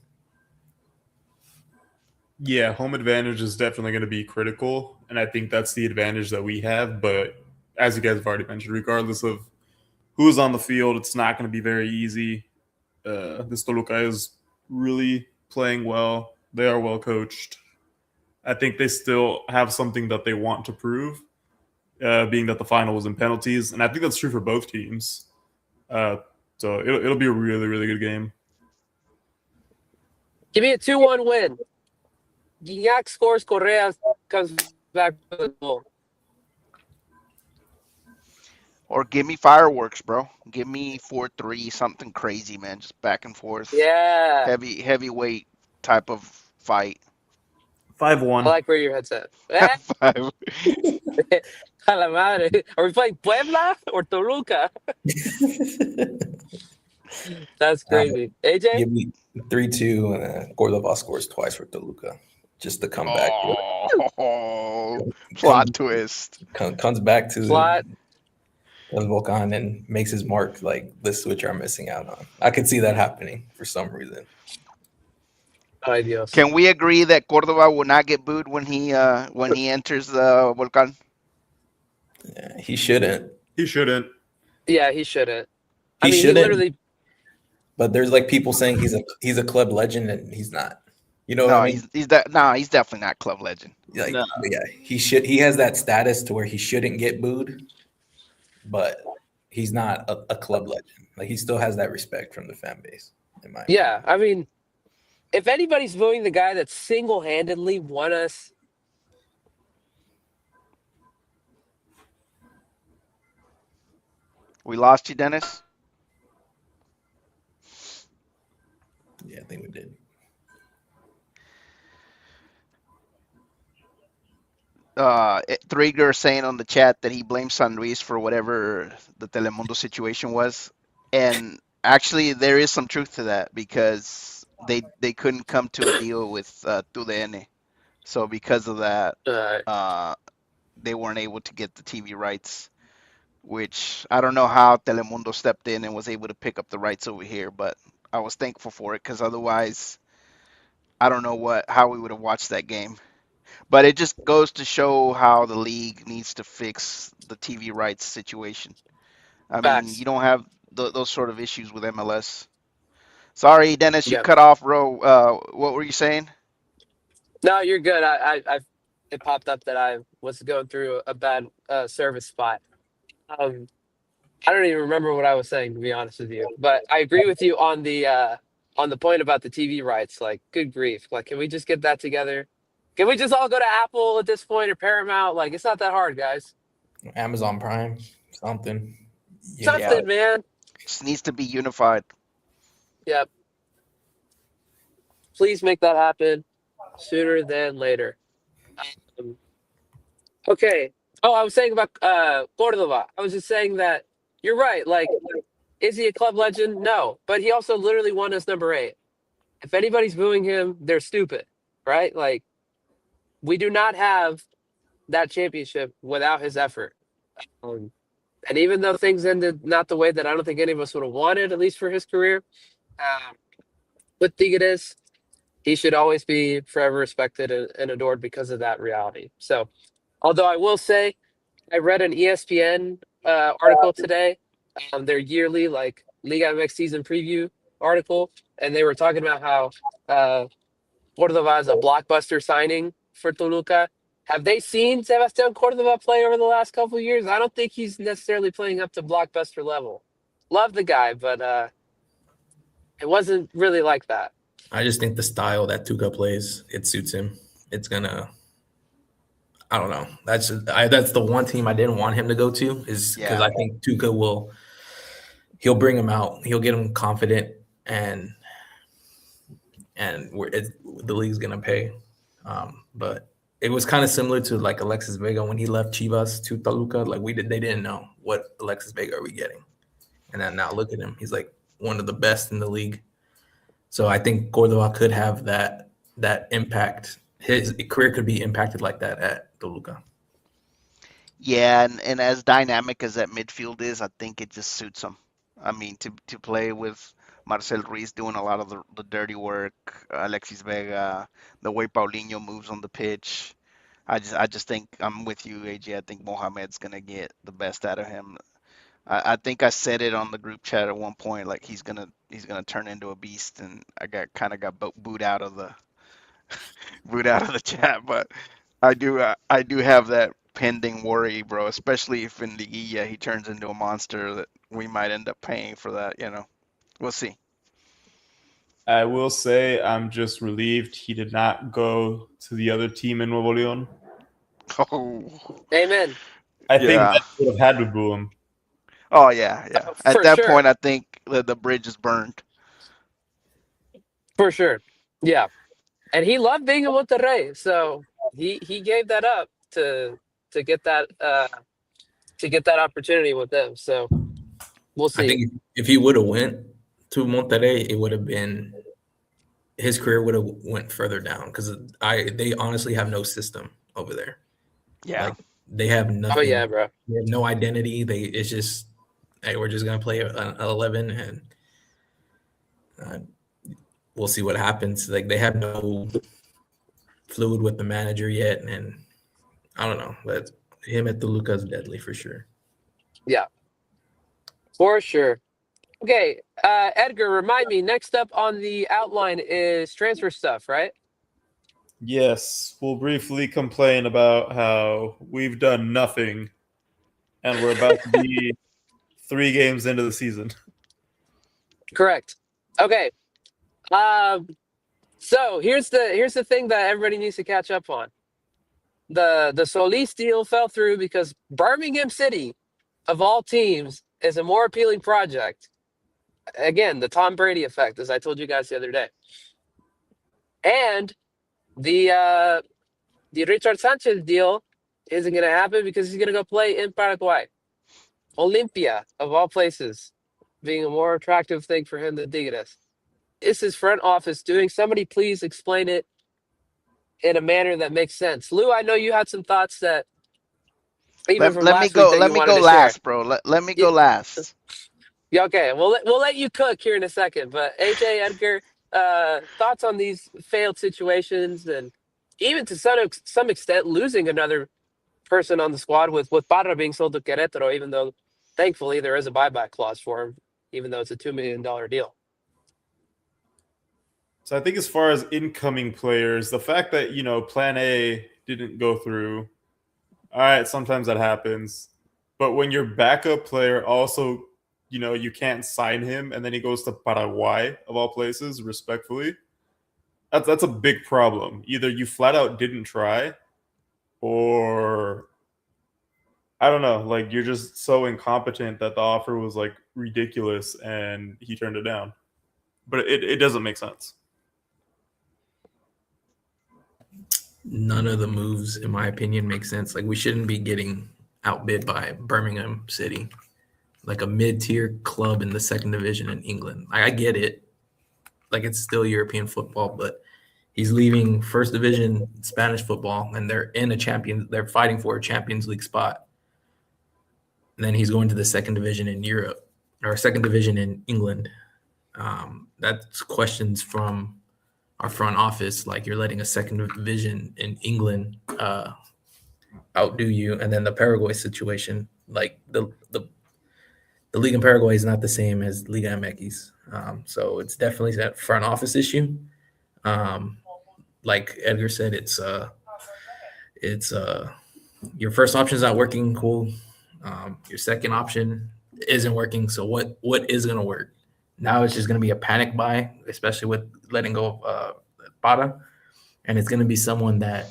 Yeah, home advantage is definitely going to be critical, and I think that's the advantage that we have. But as you guys have already mentioned, regardless of who's on the field, it's not going to be very easy. This Toluca is really playing well. They are well coached. I think they still have something that they want to prove, being that the final was in penalties, and I think that's true for both teams. So it'll be a really, really good game. Give me a 2-1 win. Gignac scores, Correa comes back with a goal. Or give me fireworks, bro. Give me 4-3, something crazy, man. Just back and forth. Yeah. Heavyweight type of fight. 5-1. I like where your head's at. 5. A la madre. Are we playing Puebla or Toluca? That's crazy. AJ? Give me 3-2, and Cordova scores twice for Toluca. Just to come back. Plot twist. Comes back to Plot. El Volcan and makes his mark. Like, this is what you're missing out on. I could see that happening for some reason. Ay, Dios. Can we agree that Cordova will not get booed when he enters the Volcan? Yeah, he shouldn't. He shouldn't. Yeah, he shouldn't. He shouldn't. He literally. But there's like people saying he's a club legend, and he's not. You know what I mean? He's definitely not club legend. Like, no. Yeah, he has that status to where he shouldn't get booed, but he's not a club legend. Like, he still has that respect from the fan base. Yeah, I mean, if anybody's booing the guy that single-handedly won us. We lost you, Dennis? Yeah, I think we did. Trigger saying on the chat that he blames San Luis for whatever the Telemundo situation was, and actually there is some truth to that because they couldn't come to a deal with TUDN, so because of that, uh, they weren't able to get the TV rights. Which I don't know how Telemundo stepped in and was able to pick up the rights over here, but I was thankful for it because otherwise, I don't know how we would have watched that game. But it just goes to show how the league needs to fix the TV rights situation. I mean, you Facts. don't have those sort of issues with MLS. Sorry, Dennis, you Yep. cut off, bro. What were you saying? No, you're good. It popped up that I was going through a bad service spot. Um, I don't even remember what I was saying, to be honest with you. But I agree with you on the point about the TV rights. Like, good grief! Like, can we just get that together? Can we just all go to Apple at this point or Paramount? Like, it's not that hard, guys. Amazon Prime, something. Something, man. Just needs to be unified. Yep. Please make that happen sooner than later. Um, okay. Oh, I was saying about Cordova. I was just saying that you're right. Like, is he a club legend? No, but he also literally won us number 8. If anybody's booing him, they're stupid, right? Like, we do not have that championship without his effort. And even though things ended not the way that I don't think any of us would have wanted, at least for his career, um, with Tigres, he should always be forever respected and adored because of that reality. So, although I will say, I read an ESPN article today, their yearly like Liga MX season preview article, and they were talking about how Cordova is a blockbuster signing for Toluca. Have they seen Sebastian Cordova play over the last couple of years? I don't think he's necessarily playing up to blockbuster level. Love the guy, but it wasn't really like that. I just think the style that Tuca plays, it suits him. It's gonna. I don't know. That's the one team I didn't want him to go to, is because I think Tuca he'll bring him out. He'll get him confident, and the league's gonna pay. But it was kind of similar to like Alexis Vega when he left Chivas to Toluca. Like they didn't know what Alexis Vega are we getting, and then now look at him. He's like one of the best in the league. So I think Cordova could have that impact. His career could be impacted like that at Toluca. Yeah, and as dynamic as that midfield is, I think it just suits him. I mean, to play with Marcel Ruiz doing a lot of the dirty work, Alexis Vega, the way Paulinho moves on the pitch. I just think I'm with you, AJ. I think Mohamed's gonna get the best out of him. I think I said it on the group chat at one point, like he's gonna turn into a beast, and I got booed out of the chat, but I do have that pending worry, bro. Especially if in Liguilla he turns into a monster, that we might end up paying for that. We'll see. I will say I'm just relieved he did not go to the other team in Nuevo León. Oh, amen. I think that would have had to boo him. Oh yeah. At that point, I think the bridge is burned. For sure, yeah. And he loved being in Monterrey, so he gave that up to get that opportunity with them. So we'll see. I think if he would have went to Monterrey, it would have been, his career would have went further down, because they honestly have no system over there. Yeah, like, they have nothing. Oh yeah, bro. They have no identity. It's just, hey, we're just gonna play an 11, and we'll see what happens. Like, they have no fluid with the manager yet, and I don't know. But him at Toluca is deadly for sure. Yeah, for sure. Okay, Edgar, remind me. Next up on the outline is transfer stuff, right? Yes, we'll briefly complain about how we've done nothing, and we're about to be 3 games into the season. Correct. Okay, So here's the thing that everybody needs to catch up on. The Solis deal fell through because Birmingham City, of all teams, is a more appealing project. Again, the Tom Brady effect, as I told you guys the other day. And the Richard Sanchez deal isn't going to happen because he's going to go play in Paraguay. Olympia, of all places, being a more attractive thing for him than Tigres. Is his front office doing? Somebody please explain it in a manner that makes sense. Lou, I know you had some thoughts that even from Let me last week go. that Let you me wanted go to share. last, bro. Let me go last. Yeah, okay, we'll let you cook here in a second. But AJ, Edgar, thoughts on these failed situations and even to some extent losing another person on the squad with Parra being sold to Querétaro, even though thankfully there is a buyback clause for him, even though it's a $2 million deal. So I think as far as incoming players, the fact that, plan A didn't go through, all right, sometimes that happens. But when your backup player also, you can't sign him and then he goes to Paraguay, of all places, respectfully, that's a big problem. Either you flat out didn't try, or I don't know, like you're just so incompetent that the offer was like ridiculous and he turned it down. But it doesn't make sense. None of the moves, in my opinion, make sense. Like, we shouldn't be getting outbid by Birmingham City, like a mid-tier club in the second division in England. I get it. Like, it's still European football, but he's leaving first division Spanish football, and they're fighting for a Champions League spot. And then he's going to the second division in Europe, or second division in England. That's questions from our front office, like you're letting a second division in England outdo you. And then the Paraguay situation, like the league in Paraguay is not the same as Liga MX. So it's definitely that front office issue. Like Edgar said, it's your first option is not working. Cool. Your second option isn't working. So what is going to work? Now it's just going to be a panic buy, especially with letting go of Parra. And it's going to be someone that,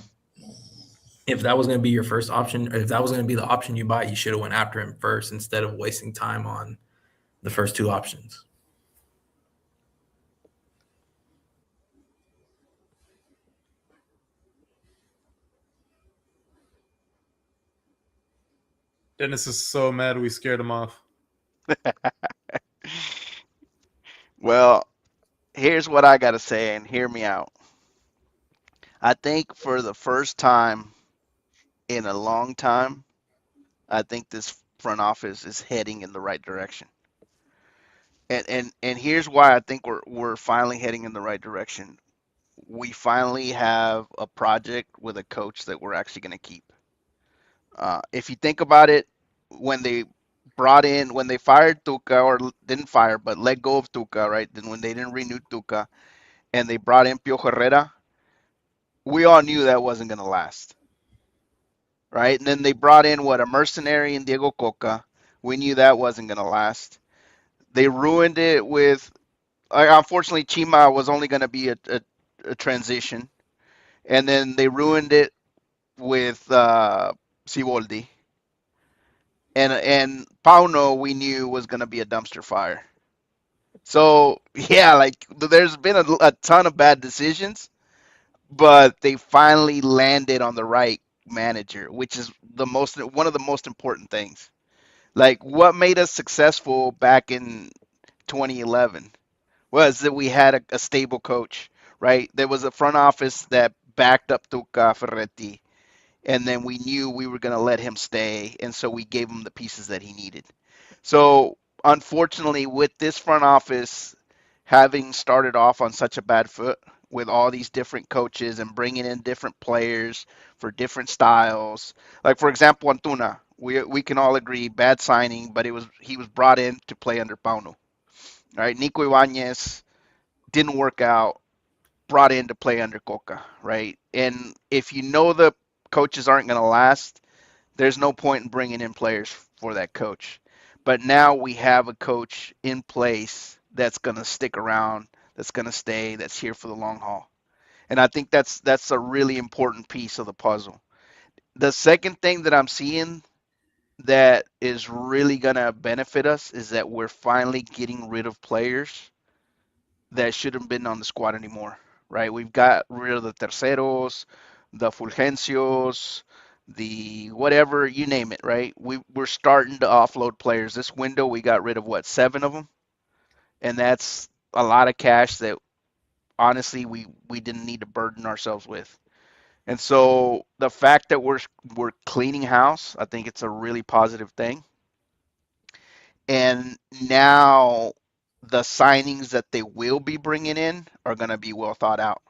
if that was going to be your first option, or if that was going to be the option you buy, you should have went after him first instead of wasting time on the first two options. Dennis is so mad we scared him off. Well, here's what I got to say, and hear me out. I think for the first time in a long time, I think this front office is heading in the right direction. And here's why I think we're finally heading in the right direction. We finally have a project with a coach that we're actually going to keep. If you think about it, when they fired Tuca, or didn't fire, but let go of Tuca, right? Then when they didn't renew Tuca and they brought in Piojo Herrera, we all knew that wasn't going to last, right? And then they brought in a mercenary in Diego Coca. We knew that wasn't going to last. They ruined it with, unfortunately, Chima was only going to be a transition. And then they ruined it with Siboldi. And Pauno, we knew was going to be a dumpster fire. So, yeah, like there's been a ton of bad decisions, but they finally landed on the right manager, which is one of the most important things. Like, what made us successful back in 2011 was that we had a stable coach, right? There was a front office that backed up Tuca Ferretti, and then we knew we were going to let him stay, and so we gave him the pieces that he needed. So, unfortunately, with this front office having started off on such a bad foot with all these different coaches and bringing in different players for different styles, like for example, Antuna, we can all agree bad signing, but he was brought in to play under Pauno. Right, Nico Ibanez didn't work out, brought in to play under Coca, right? And if you know the coaches aren't going to last, there's no point in bringing in players for that coach. But now we have a coach in place that's going to stick around, that's going to stay, that's here for the long haul. And I think that's a really important piece of the puzzle. The second thing that I'm seeing that is really going to benefit us is that we're finally getting rid of players that shouldn't have been on the squad anymore, right? We've got rid of the terceros, the Fulgencios, the whatever, you name it, right? We're starting to offload players. This window, we got rid of what, 7 of them? And that's a lot of cash that honestly we didn't need to burden ourselves with. And so the fact that we're cleaning house, I think it's a really positive thing. And now the signings that they will be bringing in are going to be well thought out.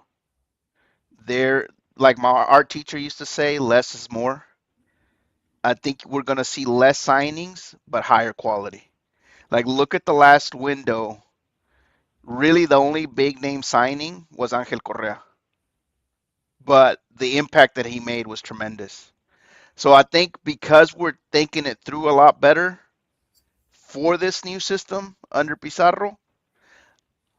They're like my art teacher used to say, less is more. I think we're going to see less signings, but higher quality. Like, look at the last window. Really, the only big name signing was Angel Correa, but the impact that he made was tremendous. So I think because we're thinking it through a lot better for this new system under Pizarro,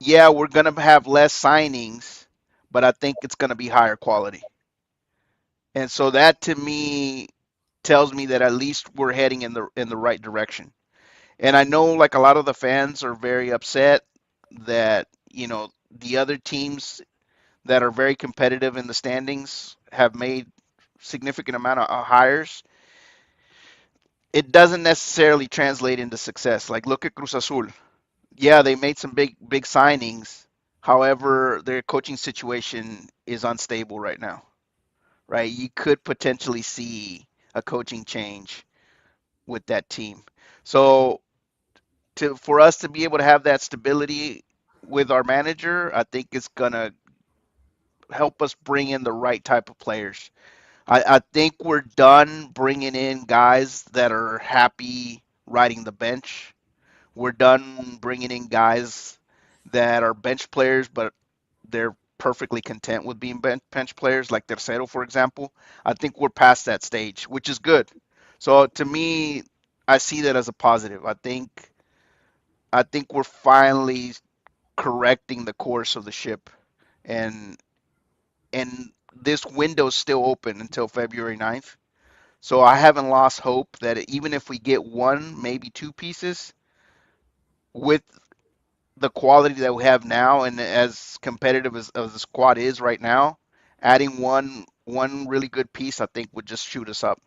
yeah, we're going to have less signings, but I think it's going to be higher quality. And so that to me tells me that at least we're heading in the right direction. And I know like a lot of the fans are very upset that, the other teams that are very competitive in the standings have made significant amount of hires. It doesn't necessarily translate into success. Like look at Cruz Azul. Yeah, they made some big signings. However, their coaching situation is unstable right now. Right? You could potentially see a coaching change with that team. So for us to be able to have that stability with our manager, I think it's gonna help us bring in the right type of players. I think we're done bringing in guys that are happy riding the bench. We're done bringing in guys that are bench players, but they're perfectly content with being bench players, like Tercero, for example. I think we're past that stage, which is good. So to me, I see that as a positive. I think we're finally correcting the course of the ship, and this window's still open until February 9th. So I haven't lost hope that even if we get one, maybe 2 pieces with the quality that we have now, and as competitive as the squad is right now, adding one really good piece, I think would just shoot us up.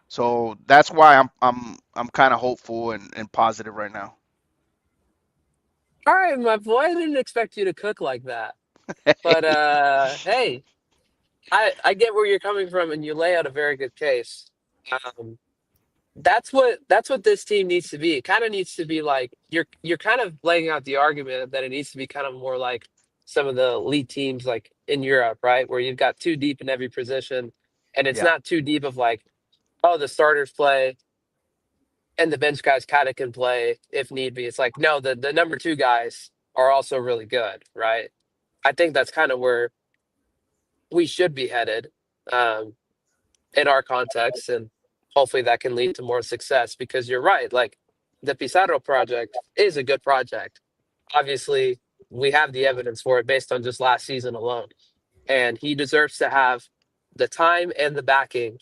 So that's why I'm kind of hopeful and positive right now. All right, my boy. I didn't expect you to cook like that. But hey, I get where you're coming from, and you lay out a very good case. Um, that's what this team needs to be. It kind of needs to be like you're kind of laying out the argument that it needs to be kind of more like some of the elite teams like in Europe, right? Where you've got too deep in every position, and it's Yeah. not too deep of like, oh, the starters play and the bench guys kind of can play if need be. It's like, no, the number two guys are also really good, right? I think that's kind of where we should be headed. Um, in our context, and hopefully that can lead to more success because you're right, like the Pizarro project is a good project. Obviously we have the evidence for it based on just last season alone, and he deserves to have the time and the backing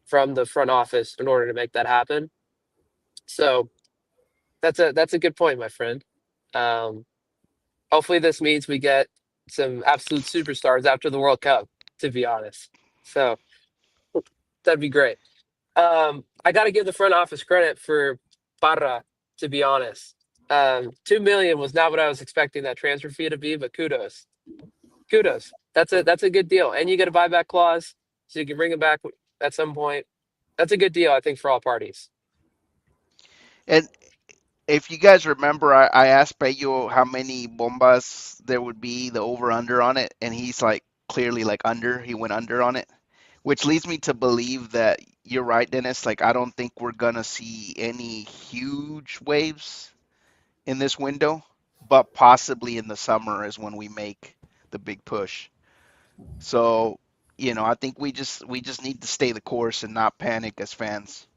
from the front office in order to make that happen. So that's a good point, my friend. um Hopefully this means we get some absolute superstars after the World Cup, to be honest. So that'd be great. I got to give the front office credit for Parra, to be honest. 2 million was not what I was expecting that transfer fee to be, but kudos. That's a good deal, and you get a buyback clause, so you can bring him back at some point. That's a good deal, I think, for all parties. And if you guys remember, I asked Bello how many bombas there would be, the over under on it, and he's like clearly like under. He went under on it, which leads me to believe that you're right, Dennis. Like I don't think we're gonna see any huge waves in this window, but possibly in the summer is when we make the big push. So, I think we just need to stay the course and not panic as fans.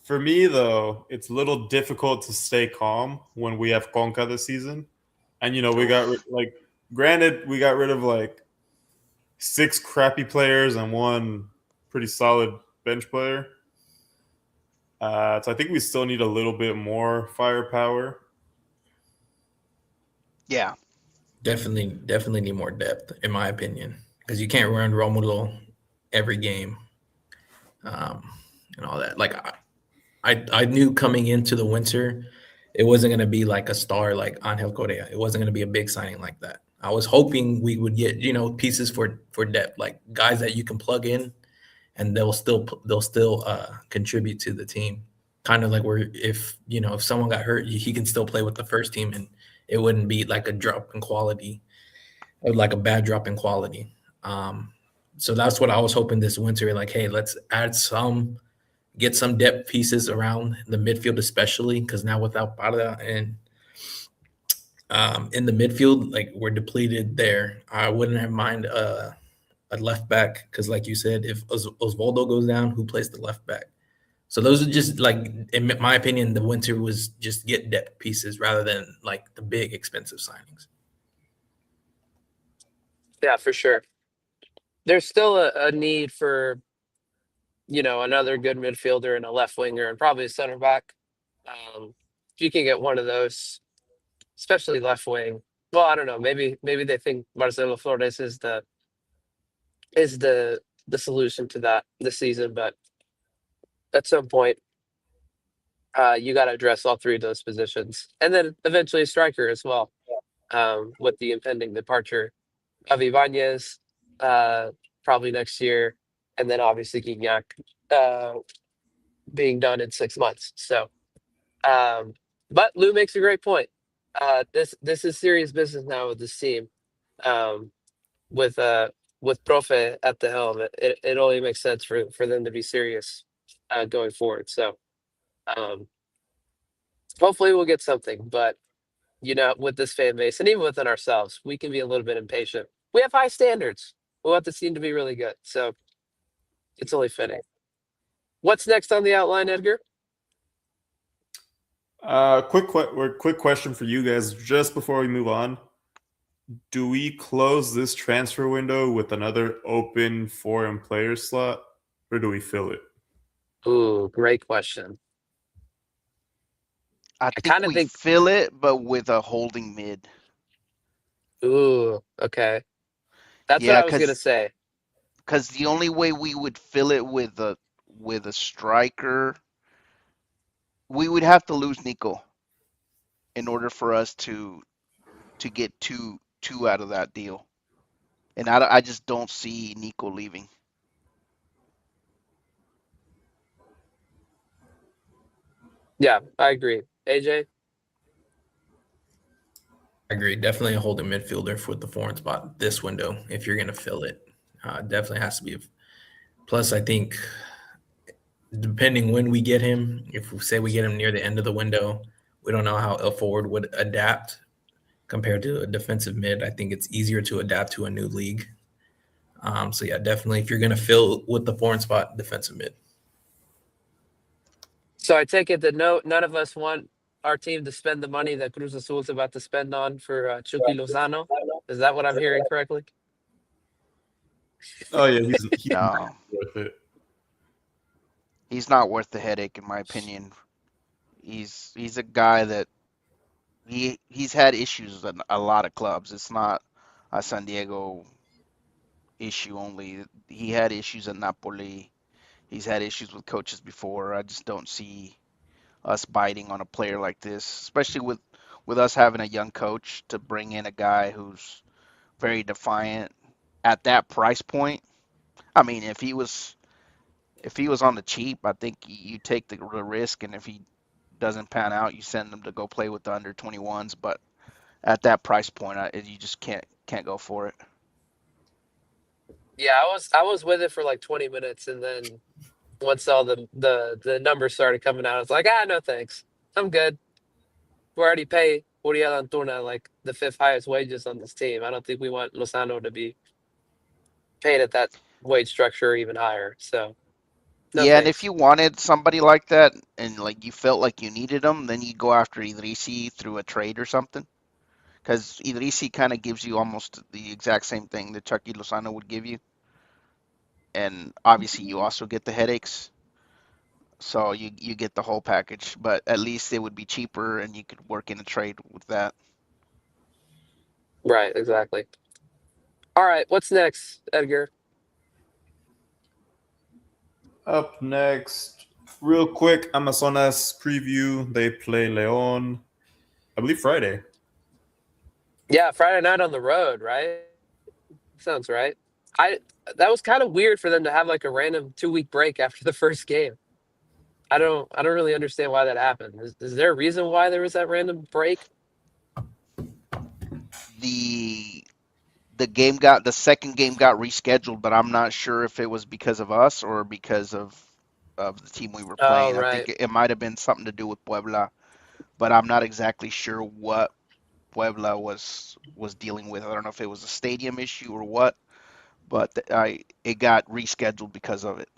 For me, though, it's a little difficult to stay calm when we have Conca this season. And we granted, we got rid of like 6 crappy players and 1 pretty solid bench player. So I think we still need a little bit more firepower. Yeah. Definitely need more depth, in my opinion, because you can't run Romulo every game, and all that. Like I knew coming into the winter, it wasn't going to be like a star like Angel Correa. It wasn't going to be a big signing like that. I was hoping we would get pieces for depth, like guys that you can plug in, and they'll still contribute to the team. Kind of like where if someone got hurt, he can still play with the first team, and it wouldn't be like a drop in quality, or like a bad drop in quality. So that's what I was hoping this winter. Like, hey, let's get some depth pieces around the midfield, especially because now without Parda and in the midfield, like we're depleted there. I wouldn't have mind a left back because, like you said, if Osvaldo goes down, who plays the left back? So those are just like, in my opinion, the winter was just get depth pieces rather than like the big expensive signings. Yeah, for sure. There's still a need for, another good midfielder and a left winger and probably a center back. If you can get one of those, especially left wing. Well, I don't know. Maybe they think Marcelo Flores is the solution to that this season, but at some point, you got to address all 3 of those positions, and then eventually a striker as well. With the impending departure of Ibanez, probably next year, and then obviously Gignac being done in 6 months. So, but Lou makes a great point. This is serious business now with this team. With Profe at the helm, it only makes sense for them to be serious going forward. So, hopefully we'll get something. But with this fan base and even within ourselves, we can be a little bit impatient. We have high standards. We want the team to be really good. So it's only fitting. What's next on the outline, Edgar? Quick question for you guys just before we move on. Do we close this transfer window with another open foreign player slot, or do we fill it? Ooh, great question. I kind of think fill it, but with a holding mid. Ooh, okay. That's what I was going to say. Because the only way we would fill it with a striker, we would have to lose Nico in order for us to get two out of that deal. And I just don't see Nico leaving. Yeah, I agree. AJ? I agree. Definitely a holding midfielder for the foreign spot this window if you're going to fill it. Definitely has to be. Plus, I think depending when we get him, if we say we get him near the end of the window, we don't know how a forward would adapt compared to a defensive mid. I think it's easier to adapt to a new league. So, yeah, definitely if you're going to fill with the foreign spot, defensive mid. So I take it that none of us want our team to spend the money that Cruz Azul is about to spend on for Chucky Lozano. Is that what I'm hearing correctly? Oh yeah, he's not worth it. He's not worth the headache, in my opinion. He's a guy that he's had issues with a lot of clubs. It's not a San Diego issue only. He had issues at Napoli. He's had issues with coaches before. I just don't see us biting on a player like this, especially with us having a young coach to bring in a guy who's very defiant at that price point. I mean, if he was on the cheap, I think you take the risk, and if he doesn't pan out, you send him to go play with the under 21s. But at that price point, you just can't go for it. Yeah, I was with it for like 20 minutes, and then once all the numbers started coming out, it's like, no thanks, I'm good. We already pay Uriel Antuna like the 5th highest wages on this team. I don't think we want Lozano to be paid at that wage structure or even higher. So no yeah, thanks. And if you wanted somebody like that and like you felt like you needed them, then you go after Idrisi through a trade or something. because Idrisi kind of gives you almost the exact same thing that Chucky Lozano would give you, and obviously you also get the headaches. So you get the whole package, but at least it would be cheaper, and you could work in a trade with that. Right, exactly. All right, what's next, Edgar? Up next, real quick, Amazonas preview. They play Leon, I believe Friday. Yeah, Friday night on the road, right? Sounds right. I that was kind of weird for them to have like a random 2 week break after the first game. I don't really understand why that happened. Is there a reason why there was that random break? The the second game got rescheduled, but I'm not sure if it was because of us or because of the team we were Oh, playing. I right. think it might have been something to do with Puebla, but I'm not exactly sure what Puebla was dealing with. I don't know if it was a stadium issue or what, but I it got rescheduled because of it.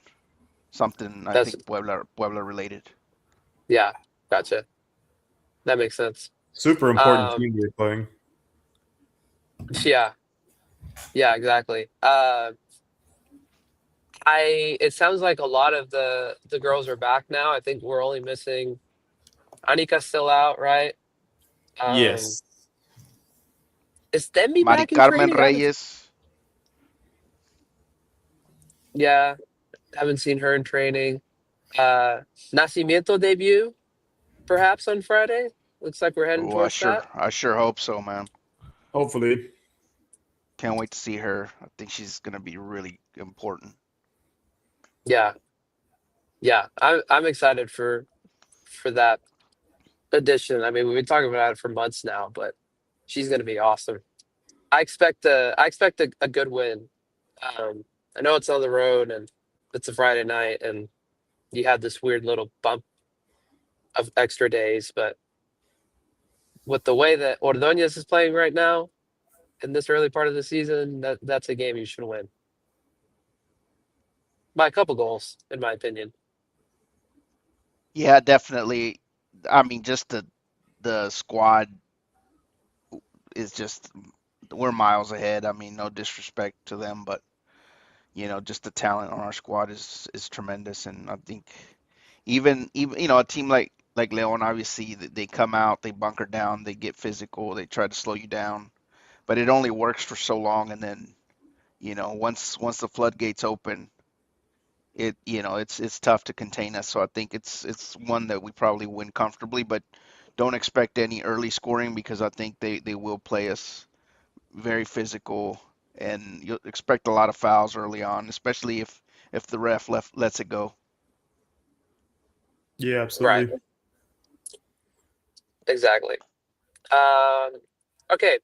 Something I That's think Puebla related. yeah, gotcha. That makes sense. Super important Um, team they're playing. yeah, yeah, exactly. I it sounds like a lot of the girls are back now. I think we're only missing Anika's still out, right? Um, Yes. is Thembi Mari back in Carmen training? Reyes. Yeah, haven't seen her in training. Uh, Nacimiento debut perhaps on Friday. Looks like we're heading Oh, towards that. I sure hope so, man. Hopefully. Can't wait to see her. I think she's gonna be really important. Yeah, yeah. I'm excited for that addition. I mean, we've been talking about it for months now, but she's going to be awesome. I expect a good win. Um, I know it's on the road and it's a Friday night, and you had this weird little bump of extra days, but with the way that Ordonez is playing right now in this early part of the season, that's a game you should win by a couple goals, in my opinion. Yeah, definitely. I mean, just the squad is just we're miles ahead. I mean, no disrespect to them, but just the talent on our squad is tremendous, and I think even a team like Leon, obviously they come out, they bunker down, they get physical, they try to slow you down, but it only works for so long, and then once the floodgates open, it's tough to contain us. So I think it's one that we probably win comfortably, but don't expect any early scoring because I think they will play us very physical, and you'll expect a lot of fouls early on, especially if the ref lets it go. Yeah, Right, absolutely. exactly. Um, okay,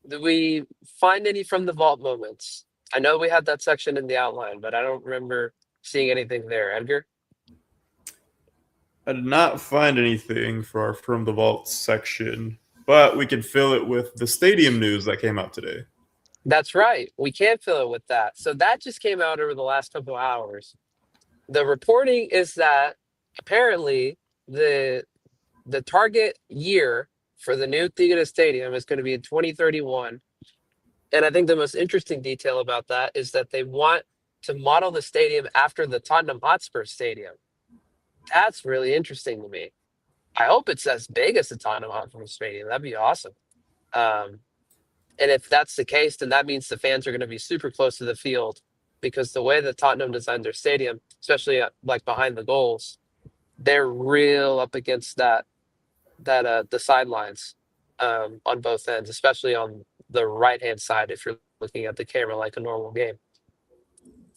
did we find any from the vault moments? I know we had that section in the outline, but I don't remember seeing anything there. Edgar? I did not find anything for our From the Vault section, but we can fill it with the stadium news that came out today. That's right. We can fill it with that. So that just came out over the last couple of hours. The reporting is that apparently the the target year for the new Tigres Stadium is going to be in 2031. And I think the most interesting detail about that is that they want to model the stadium after the Tottenham Hotspur Stadium. That's really interesting to me. I hope it's as big as the Tottenham Hotspur Stadium. That'd be awesome. Um, and if that's the case, then that means the fans are going to be super close to the field because the way that Tottenham designed their stadium, especially like behind the goals, they're real up against that the sidelines on both ends, especially on the right hand side if you're looking at the camera like a normal game.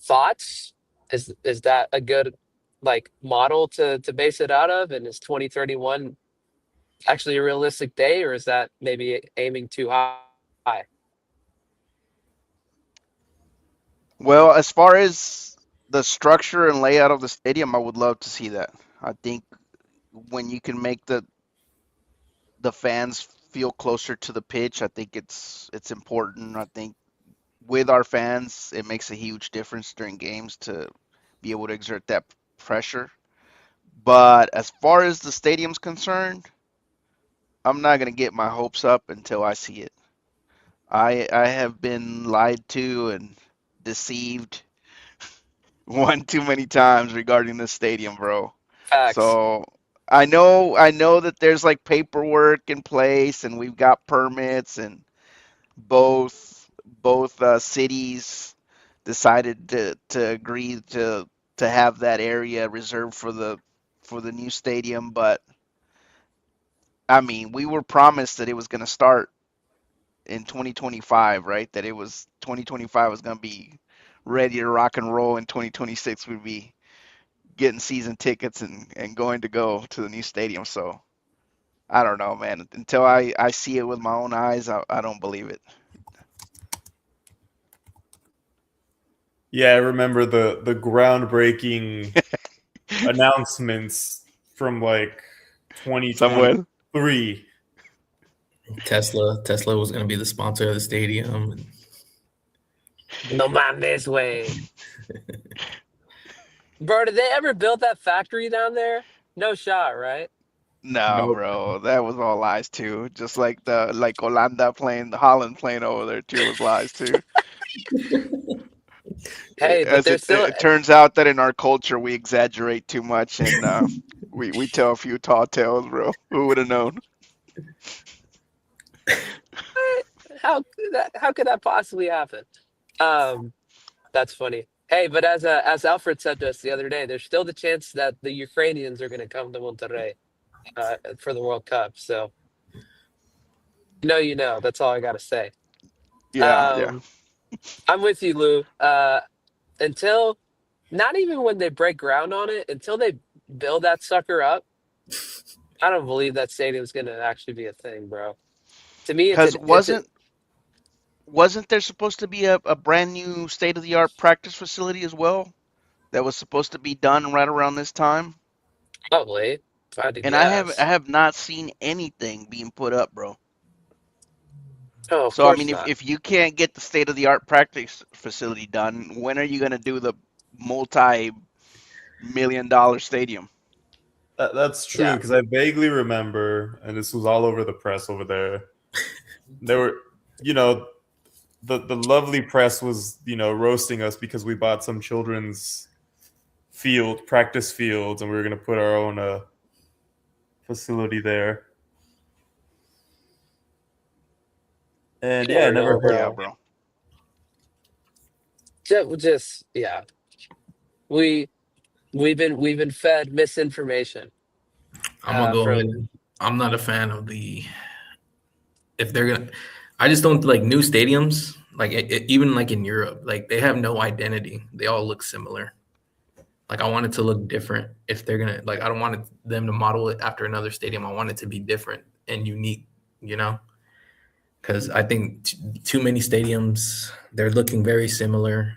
Thoughts? Is that a good like model to base it out of? And is 2031 actually a realistic day, or is that maybe aiming too high? Well, as far as the structure and layout of the stadium, I would love to see that. I think when you can make the fans feel closer to the pitch, I think it's important. I think with our fans, it makes a huge difference during games to be able to exert that pressure. But as far as the stadium's concerned, I'm not gonna get my hopes up until I see it. I have been lied to and deceived one too many times regarding this stadium, bro. Facts. So I know that there's like paperwork in place and we've got permits and both cities decided to agree to have that area reserved for the new stadium, but I mean, we were promised that it was going to start in 2025, right? That it was 2025 was going to be ready to rock and roll, and 2026 would be getting season tickets and going to go to the new stadium. So I don't know, man. Until I see it with my own eyes, I don't believe it. Yeah, I remember the groundbreaking announcements from like Samuel. 2023. Tesla was going to be the sponsor of the stadium. No mames, way. Bro, did they ever build that factory down there? No shot, right? No, Nope. bro, that was all lies too. Just like the Holanda plane, the Holland plane over there too was lies too. Hey, but As they're still it turns out that in our culture we exaggerate too much and we tell a few tall tales, bro. Who would have known? how could that possibly happen? Um, that's funny. Hey, but as Alfred said to us the other day, there's still the chance that the Ukrainians are going to come to Monterrey for the World Cup. So, you know. That's all I got to say. Yeah, yeah. Um, I'm with you, Lou. Until not even when they break ground on it, until they build that sucker up, I don't believe that stadium's going to actually be a thing, bro. To me, Because it's a wasn't there supposed to be a brand new state of the art practice facility as well that was supposed to be done right around this time? probably, if I had to And I guess. have not seen anything being put up, bro. Oh, of So I course mean, not. if you can't get the state of the art practice facility done, when are you gonna do the multi-million-dollar stadium? That's true Yeah. because I vaguely remember, and this was all over the press over there. There were, you know, the lovely press was, roasting us because we bought some children's practice fields, and we were going to put our own facility there. And You yeah, I never never know, heard. Yeah, bro. bro. Just yeah. We we've been fed misinformation. I'm gonna go From ahead. I'm not a fan of the if they're gonna. I just don't like new stadiums. Like even like in Europe, like they have no identity. They all look similar. Like I want it to look different. If they're gonna like, I don't want them to model it after another stadium. I want it to be different and unique. You know, because I think too many stadiums they're looking very similar.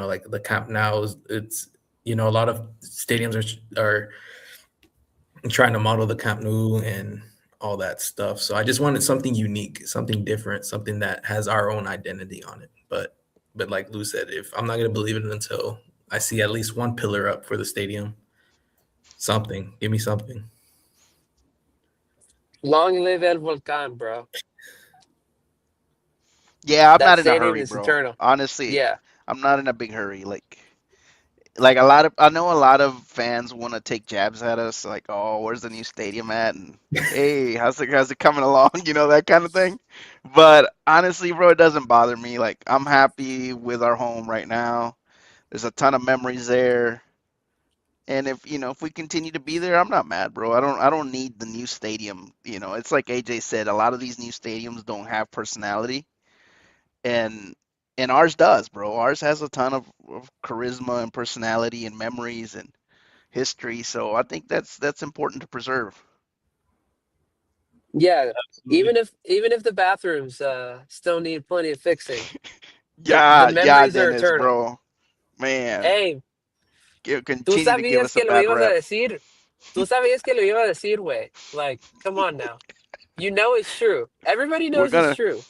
Like the Camp Nou it's a lot of stadiums are trying to model the Camp Nou and all that stuff. So I just wanted something unique, something different, something that has our own identity on it. But like Lou said, if I'm not gonna believe it until I see at least one pillar up for the stadium, something, give me something. long live El Volcan, bro. Yeah, I'm That not in a stadium hurry, is bro. eternal. Honestly, Yeah. I'm not in a big hurry. Like I know a lot of fans want to take jabs at us, like, oh, where's the new stadium at? And hey, how's it coming along? That kind of thing. But honestly, bro, it doesn't bother me. Like I'm happy with our home right now. There's a ton of memories there. And if we continue to be there, I'm not mad, bro. I don't need the new stadium. It's like AJ said, a lot of these new stadiums don't have personality, and ours does, bro. Ours has a ton of charisma and personality and memories and history. So I think that's important to preserve. Yeah. Absolutely. Even if the bathrooms still need plenty of fixing, the Yeah, yeah, memories are Dennis, eternal. bro. Man, Hey, tú continue to give sabías us a que lo bad ibas a rep. decir. Tú sabías que lo iba a decir, güey. Like, come on now. You know it's true. Everybody We're knows it's gonna true.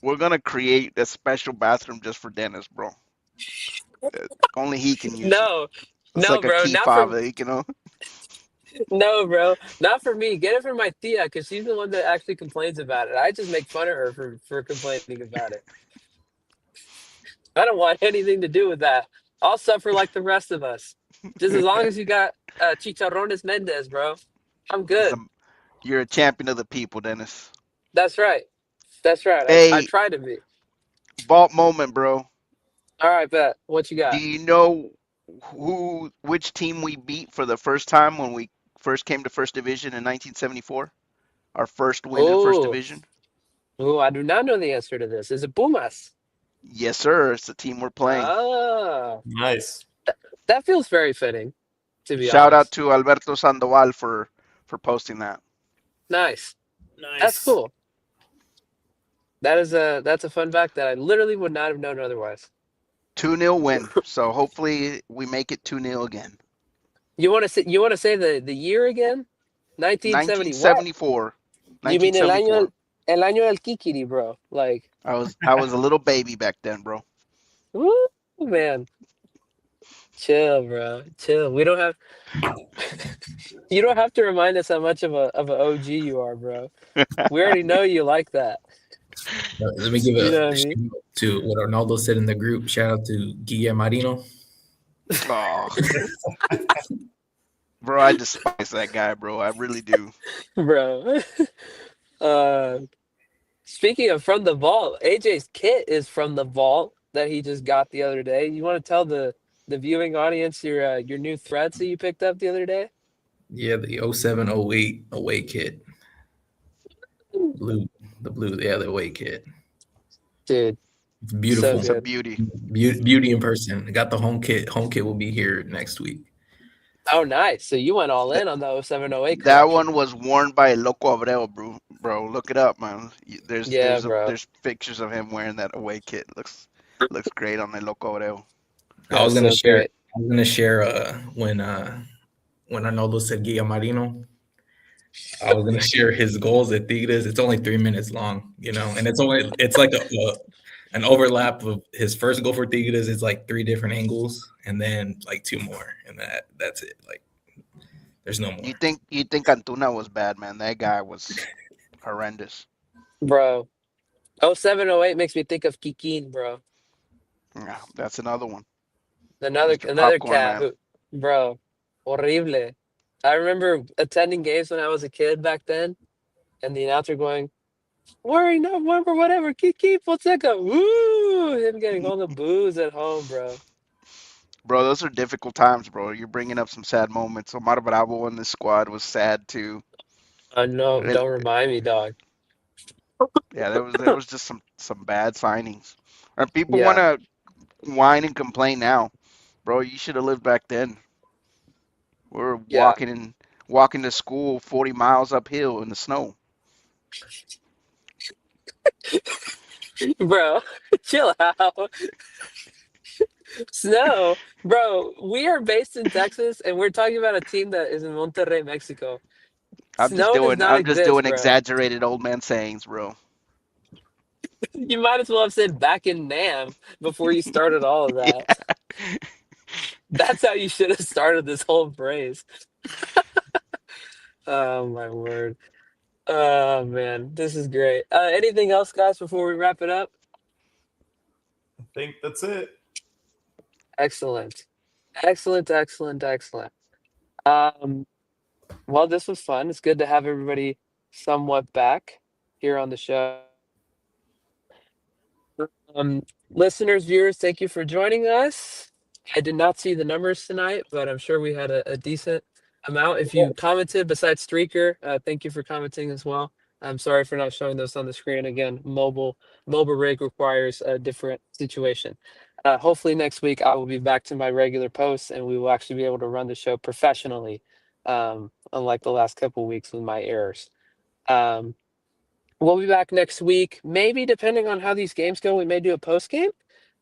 we're gonna create a special bathroom just for Dennis, bro. Only he can use it. No, It's no, like a bro, key not for fob that he can. No, bro, not for me. Get it from my tia, because she's the one that actually complains about it. I just make fun of her for complaining about it. I don't want anything to do with that. I'll suffer like the rest of us. Just as long as you got Chicharrones Mendez, bro. I'm good. Some, you're a champion of the people, Dennis. That's right. That's right. I Hey, try to be. vault moment, bro. All right, bet. What you Do got? you know which team we beat for the first time when we first came to First Division in 1974? Our first win in First Oh, Division? oh, I do not know the answer to this. Is it Pumas? Yes, sir. It's the team we're playing. Ah, Nice. that feels very fitting, to be Shout out honest. to Alberto Sandoval for posting that. Nice. That's Nice. cool. That's a fun fact that I literally would not have known otherwise. 2-0 win. So hopefully we make it 2-0 again. You want to say the year again? 1970 what? 1974. You mean $1974. el año del Kikiri, bro? Like, I was a little baby back then, bro. woo, man. Chill, bro. Chill. We don't have you don't have to remind us how much of a OG you are, bro. We already know you like that. Let me give You know a what I mean? shout out to what Arnaldo said in the group. Shout out to Guillermo Marino. Oh, bro, I despise that guy, bro. I really do. Bro. Uh Speaking of from the vault, AJ's kit is from the vault that he just got the other day. You want to tell the viewing audience your new threads that you picked up the other day? Yeah, the 07-08 away kit. Blue. The blue, yeah, the away kit. Dude, It's so beautiful. It's a good. beauty. Beauty in person. Got the home kit. Home kit will be here next week. Oh, nice. So you went all That, in on the 0708 that collection. one was worn by Loco Abreu, bro. Bro, look it up, man. Yeah, bro. There's pictures of him wearing that away kit. Looks great on the Loco Abreu. I was That's gonna so share. great. I was gonna share when Arnaldo said Guillermo Marino. I was gonna share his goals at Tigres. It's only 3 minutes long, and it's like an overlap of his first goal for Tigres is like 3 different angles, and then like 2 more, and that's it. Like there's no more. You think Antuna was bad, man? That guy was horrendous. Bro. 0708 makes me think of Kikin, bro. Yeah, that's another one. Another Mr. another Popcorn cat Man. who, bro, horrible. I remember attending games when I was a kid back then, and the announcer going, "Worry, no, whatever, keep, Fonseca." Woo! Him getting all the boos at home, bro. Bro, those are difficult times, bro. You're bringing up some sad moments. Omar Bravo in this squad was sad too. No, It, don't remind me, dog. yeah, there was just some bad signings. And people want Yeah, to whine and complain now, bro. You should have lived back then. We're yeah, walking to school 40 miles uphill in the snow. bro. Chill out. Snow, bro. We are based in Texas, and we're talking about a team that is in Monterrey, Mexico. Snow does not I'm just exist, doing bro. exaggerated old man sayings, bro. You might as well have said back in Nam before you started all of that. That's how you should have started this whole phrase. Oh my word. Oh man, this is great. Anything else, guys, before we wrap it up? I think that's it. Excellent. Excellent, excellent, excellent. Um, well, this was fun. It's good to have everybody somewhat back here on the show. Listeners, viewers, thank you for joining us. I did not see the numbers tonight, but I'm sure we had a decent amount. If you commented besides Streaker, thank you for commenting as well. I'm sorry for not showing those on the screen. Again, mobile rig requires a different situation. Hopefully next week I will be back to my regular posts and we will actually be able to run the show professionally, unlike the last couple of weeks with my errors. Um, we'll be back next week. Maybe depending on how these games go, we may do a post game.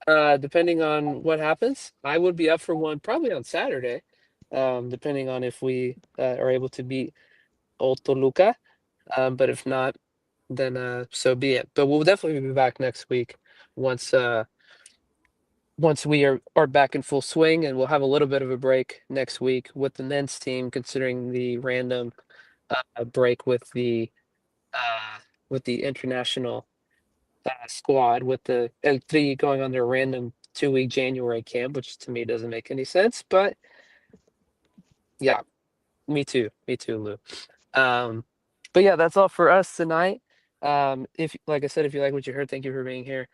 Depending on what happens, I would be up for one probably on Saturday. Depending on if we are able to beat Old Toluca. But if not, then so be it. But we'll definitely be back next week once once we are back in full swing, and we'll have a little bit of a break next week with the men's team, considering the random break uh, with the international squad, with the L3 going on their random 2-week January camp, which to me doesn't make any sense. But yeah, me too, Lou. Um, but yeah, that's all for us tonight. If, like I said, if you like what you heard, thank you for being here.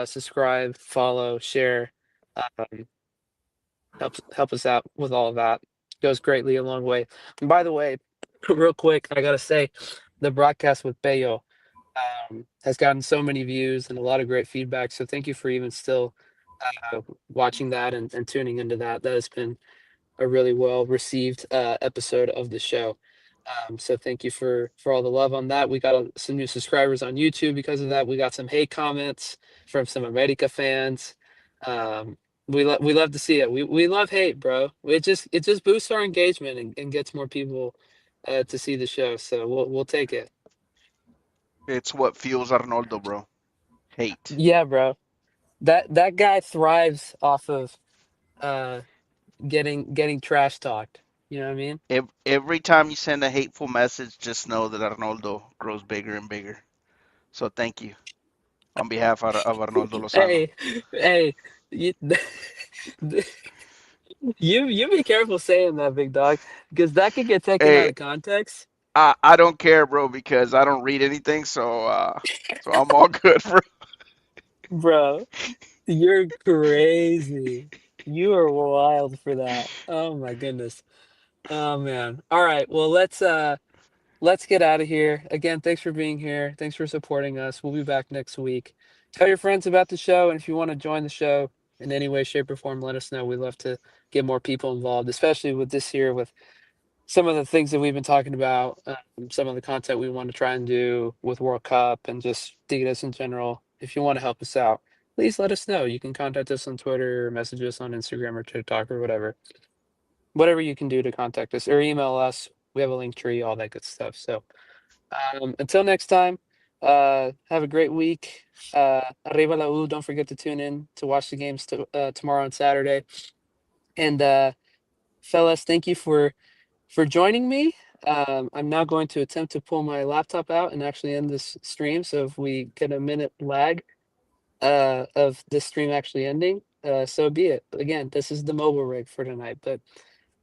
Subscribe, follow, share. Um, help us out with all of that. Goes greatly a long way. And by the way, real quick, I gotta say, the broadcast with Bayo has gotten so many views and a lot of great feedback. So thank you for even still watching that and tuning into that. That has been a really well received episode of the show. So thank you for all the love on that. We got some new subscribers on YouTube because of that. We got some hate comments from some America fans. Um, we love to see it. We love hate, bro. It just boosts our engagement and gets more people to see the show. So we'll take it. It's what fuels Arnoldo, bro. Hate. Yeah, bro. That guy thrives off of uh getting trash talked. You know what I mean? Every time you send a hateful message, just know that Arnoldo grows bigger and bigger. So thank you on behalf of Arnoldo Lozano. Hey, hey, you, you be careful saying that, big dog, because that could get taken out Hey, of context, I don't care, bro, because I don't read anything, so I'm all good, bro. bro. You're crazy. You are wild for that. Oh my goodness. Oh man. All right. Well, let's get out of here. Again, thanks for being here. Thanks for supporting us. We'll be back next week. Tell your friends about the show, and if you want to join the show in any way, shape, or form, let us know. We'd love to get more people involved, especially with this year, with some of the things that we've been talking about, some of the content we want to try and do with World Cup and just Diggers in general. If you want to help us out, please let us know. You can contact us on Twitter, or message us on Instagram or TikTok or whatever. Whatever you can do to contact us or email us. We have a link tree, all that good stuff. So until next time, have a great week. Arriba la U. Don't forget to tune in to watch the games tomorrow on Saturday. And fellas, thank you for joining me. I'm now going to attempt to pull my laptop out and actually end this stream. So if we get a minute lag of this stream actually ending, so be it. Again, this is the mobile rig for tonight. But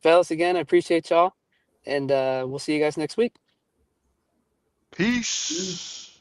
fellas, again, I appreciate y'all, and we'll see you guys next week. Peace.